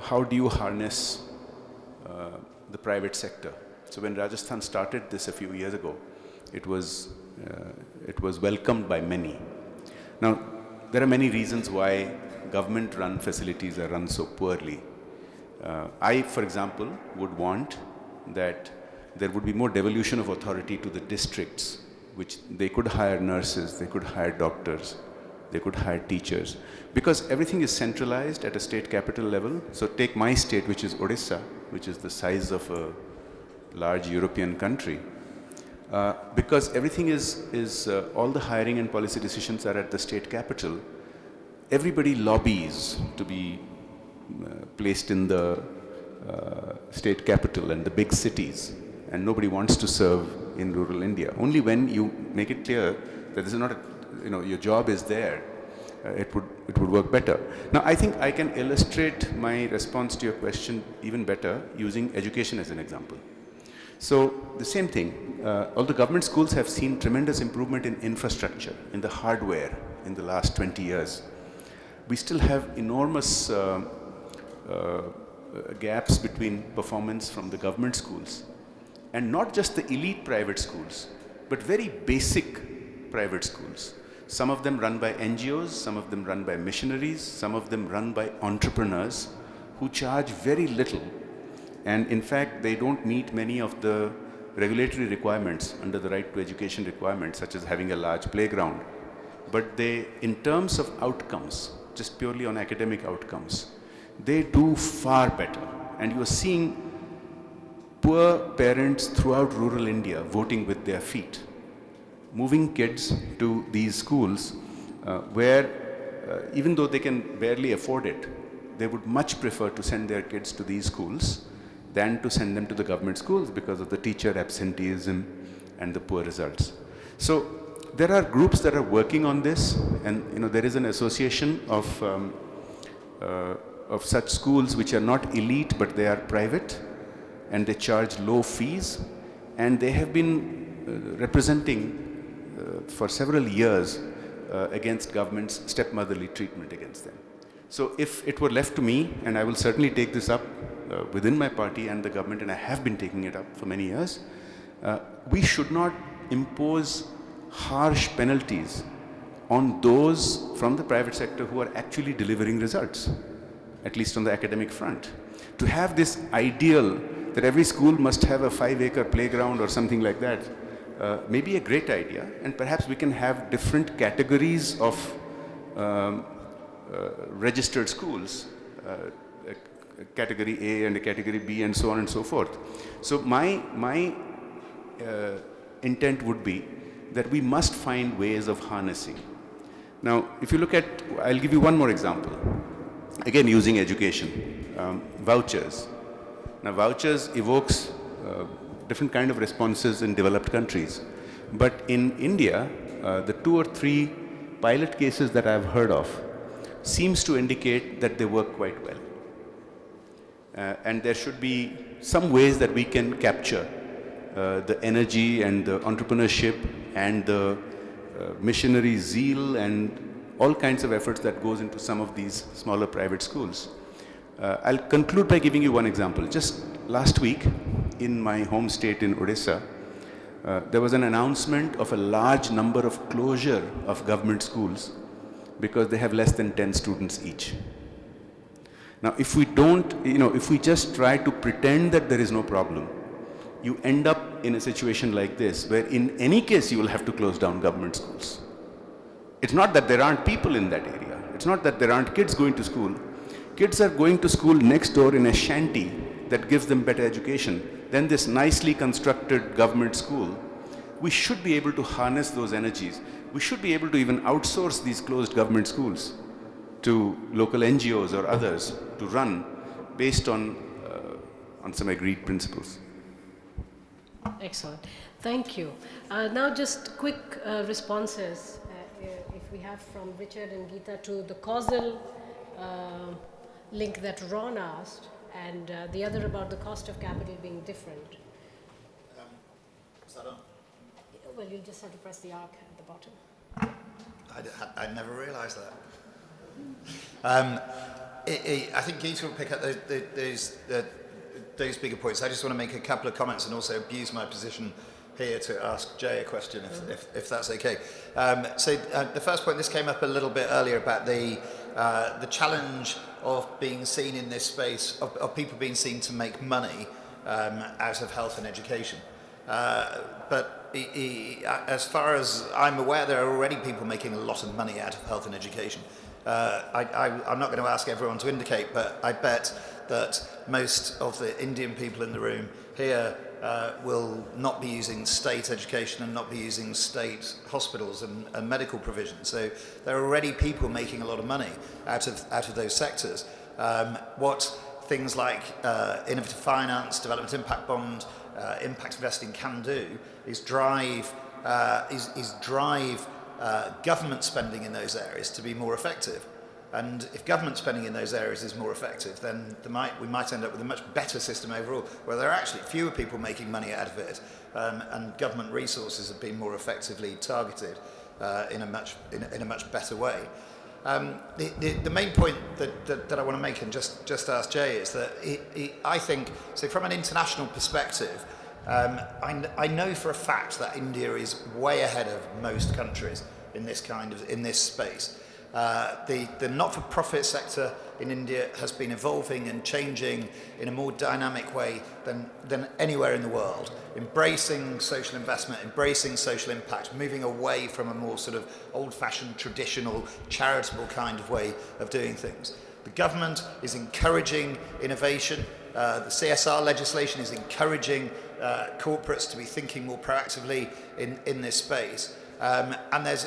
how do you harness the private sector. So when Rajasthan started this a few years ago, it was welcomed by many. Now, there are many reasons why government-run facilities are run so poorly. I, for example, would want that there would be more devolution of authority to the districts, which they could hire nurses, they could hire doctors, they could hire teachers, because everything is centralized at a state capital level. So take my state, which is Odisha, which is the size of a large European country. Because everything is all the hiring and policy decisions are at the state capital, everybody lobbies to be placed in the state capital and the big cities, and nobody wants to serve in rural India. Only when you make it clear that this is not your job is there, it would work better. Now, I think I can illustrate my response to your question even better using education as an example. So the same thing, all the government schools have seen tremendous improvement in infrastructure, in the hardware in the last 20 years. We still have enormous gaps between performance from the government schools, and not just the elite private schools, but very basic private schools. Some of them run by NGOs, some of them run by missionaries, some of them run by entrepreneurs who charge very little. And in fact, they don't meet many of the regulatory requirements under the right to education requirements, such as having a large playground. But they, in terms of outcomes, just purely on academic outcomes, they do far better. And you are seeing poor parents throughout rural India voting with their feet, moving kids to these schools where even though they can barely afford it, they would much prefer to send their kids to these schools than to send them to the government schools because of the teacher absenteeism and the poor results. So there are groups that are working on this, and there is an association of such schools which are not elite but they are private, and they charge low fees, and they have been representing for several years against government's stepmotherly treatment against them. So if it were left to me, and I will certainly take this up within my party and the government, and I have been taking it up for many years, we should not impose harsh penalties on those from the private sector who are actually delivering results, at least on the academic front. To have this ideal that every school must have a 5-acre playground or something like that may be a great idea, and perhaps we can have different categories of registered schools, a category A and a category B and so on and so forth. So my intent would be that we must find ways of harnessing. Now, if you look at, I'll give you one more example. Again, using education, vouchers. Now, vouchers evokes different kind of responses in developed countries. But in India, the 2 or 3 pilot cases that I've heard of seems to indicate that they work quite well. And there should be some ways that we can capture the energy and the entrepreneurship and the missionary zeal and all kinds of efforts that goes into some of these smaller private schools. I'll conclude by giving you one example. Just last week in my home state in Odisha, there was an announcement of a large number of closure of government schools because they have less than 10 students each. Now, if we don't, if we just try to pretend that there is no problem, you end up in a situation like this, where in any case you will have to close down government schools. It's not that there aren't people in that area. It's not that there aren't kids going to school. Kids are going to school next door in a shanty that gives them better education than this nicely constructed government school. We should be able to harness those energies. We should be able to even outsource these closed government schools to local NGOs or others to run based on some agreed principles. Excellent. Thank you. Now just quick responses, if we have from Richard and Geeta, to the causal link that Ron asked, and the other about the cost of capital being different. Is that on? Well, you'll just have to press the arc at the bottom. I never realised that. I think Geeta will pick up those bigger points. I just want to make a couple of comments and also abuse my position here to ask Jay a question, if that's okay. So the first point, this came up a little bit earlier about the challenge of being seen in this space, of people being seen to make money out of health and education. But as far as I'm aware, there are already people making a lot of money out of health and education. I'm not going to ask everyone to indicate, but I bet that most of the Indian people in the room here will not be using state education and not be using state hospitals and medical provision. So there are already people making a lot of money out of those sectors. What things like innovative finance, development impact bond, impact investing can do is drive government spending in those areas to be more effective. And if government spending in those areas is more effective, then we might end up with a much better system overall, where there are actually fewer people making money out of it, and government resources have been more effectively targeted in a much better way. The main point that I want to make, and just ask Jay, is that I think, so from an international perspective, I know for a fact that India is way ahead of most countries in this space. The not-for-profit sector in India has been evolving and changing in a more dynamic way than anywhere in the world, embracing social investment, embracing social impact, moving away from a more sort of old-fashioned, traditional, charitable kind of way of doing things. The government is encouraging innovation. The CSR legislation is encouraging corporates to be thinking more proactively in this space. And there's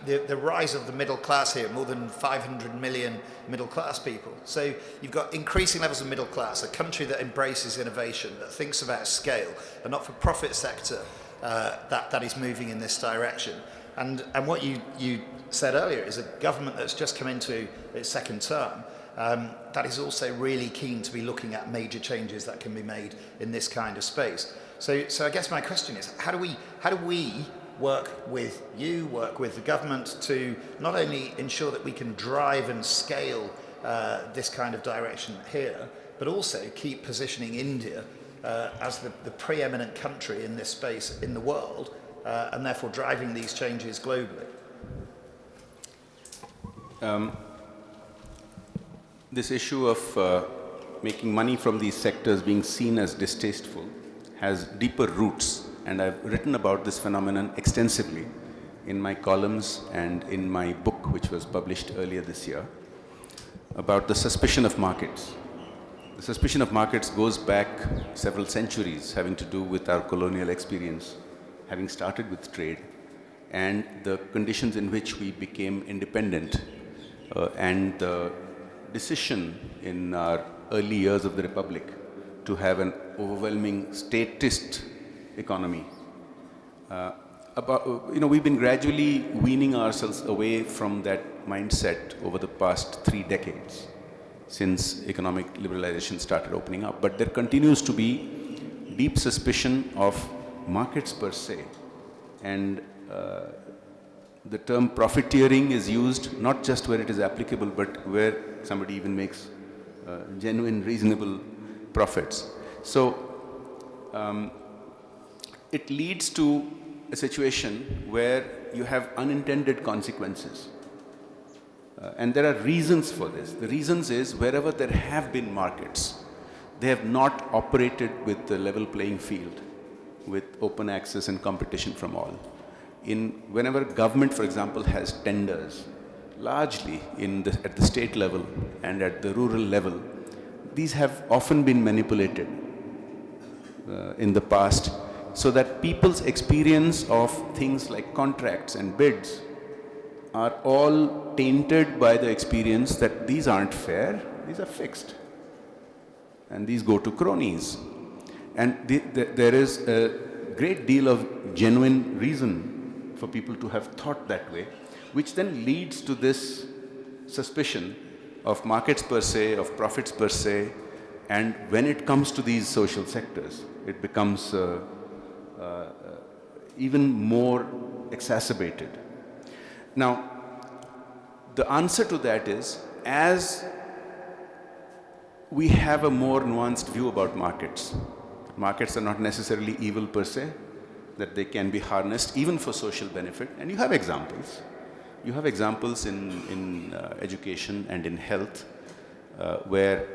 the rise of the middle class here, more than 500 million middle class people. So you've got increasing levels of middle class, a country that embraces innovation, that thinks about scale, a not-for-profit sector that is moving in this direction. And what you said earlier is a government that's just come into its second term that is also really keen to be looking at major changes that can be made in this kind of space. So I guess my question is, how do we work with the government to not only ensure that we can drive and scale this kind of direction here, but also keep positioning India as the preeminent country in this space in the world, and therefore driving these changes globally? This issue of making money from these sectors being seen as distasteful has deeper roots, and I've written about this phenomenon extensively in my columns and in my book, which was published earlier this year, about the suspicion of markets. The suspicion of markets goes back several centuries, having to do with our colonial experience, having started with trade, and the conditions in which we became independent, and the decision in our early years of the Republic to have an overwhelming statist economy. We've been gradually weaning ourselves away from that mindset over the past 3 decades since economic liberalization started opening up. But there continues to be deep suspicion of markets per se. And the term profiteering is used not just where it is applicable, but where somebody even makes genuine, reasonable profits. So it leads to a situation where you have unintended consequences. And there are reasons for this. The reasons is wherever there have been markets, they have not operated with the level playing field, with open access and competition from all. Whenever government, for example, has tenders, largely at the state level and at the rural level, these have often been manipulated in the past, so that people's experience of things like contracts and bids are all tainted by the experience that these aren't fair, these are fixed, and these go to cronies. And there is a great deal of genuine reason for people to have thought that way, which then leads to this suspicion of markets per se, of profits per se, and when it comes to these social sectors, it becomes even more exacerbated. Now, the answer to that is, as we have a more nuanced view about markets, markets are not necessarily evil per se, that they can be harnessed even for social benefit, and you have examples. You have examples in education and in health where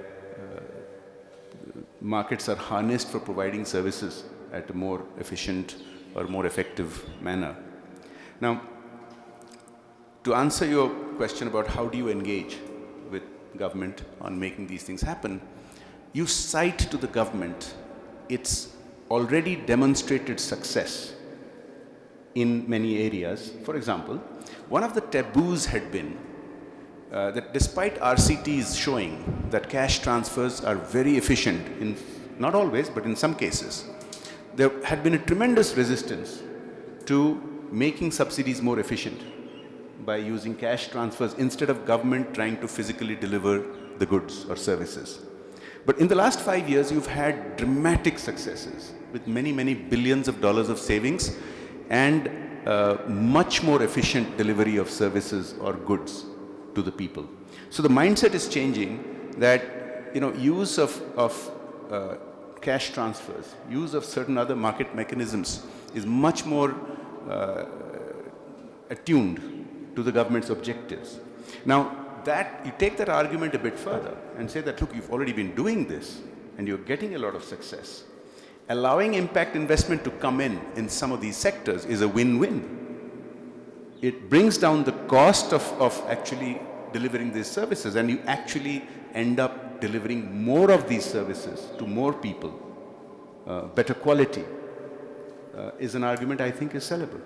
markets are harnessed for providing services at a more efficient or more effective manner. Now, to answer your question about how do you engage with government on making these things happen, you cite to the government its already demonstrated success in many areas. For example, one of the taboos had been that despite RCTs showing that cash transfers are very efficient, not always, but in some cases, there had been a tremendous resistance to making subsidies more efficient by using cash transfers instead of government trying to physically deliver the goods or services. But in the last 5 years, you've had dramatic successes with many, many billions of dollars of savings and much more efficient delivery of services or goods to the people. So the mindset is changing that use of cash transfers, use of certain other market mechanisms is much more attuned to the government's objectives. Now, you take that argument a bit further and say that, look, you've already been doing this and you're getting a lot of success. Allowing impact investment to come in some of these sectors is a win-win. It brings down the cost of actually delivering these services, and you actually end up delivering more of these services to more people, better quality, is an argument I think is sellable.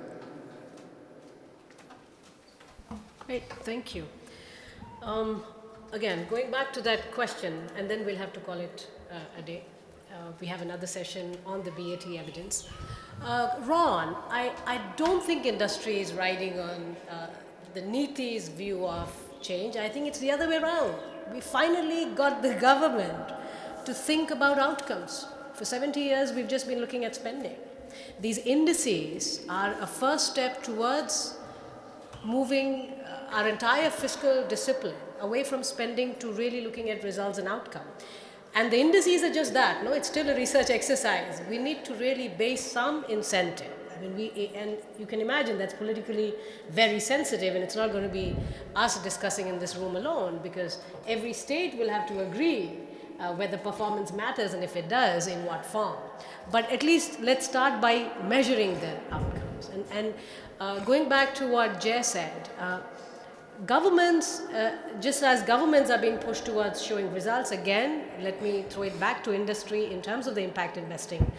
Great, thank you. Again, going back to that question, and then we'll have to call it a day. We have another session on the BAT evidence. Ron, I don't think industry is riding on the Niti's view of change. I think it's the other way around. We finally got the government to think about outcomes. For 70 years, we've just been looking at spending. These indices are a first step towards moving our entire fiscal discipline away from spending to really looking at results and outcome. And the indices are just that, no, it's still a research exercise. We need to really base some incentive. I mean, and you can imagine that's politically very sensitive, and it's not going to be us discussing in this room alone, because every state will have to agree whether performance matters, and if it does, in what form. But at least let's start by measuring the outcomes. And going back to what Jay said, governments, just as governments are being pushed towards showing results, again, let me throw it back to industry in terms of the impact investing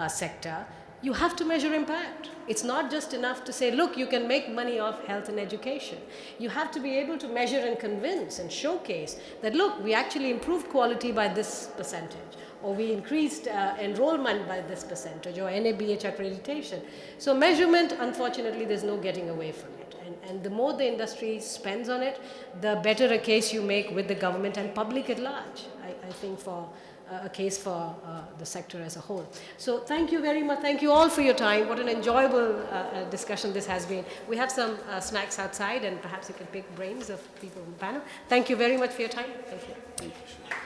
sector. You have to measure impact. It's not just enough to say, look, you can make money off health and education. You have to be able to measure and convince and showcase that, look, we actually improved quality by this percentage, or we increased enrollment by this percentage, or NABH accreditation. So measurement, unfortunately, there's no getting away from it. And the more the industry spends on it, the better a case you make with the government and public at large, I think, for a case for the sector as a whole. So thank you very much. Thank you all for your time. What an enjoyable discussion this has been. We have some snacks outside, and perhaps you can pick brains of people in the panel. Thank you very much for your time. Thank you. Thank you.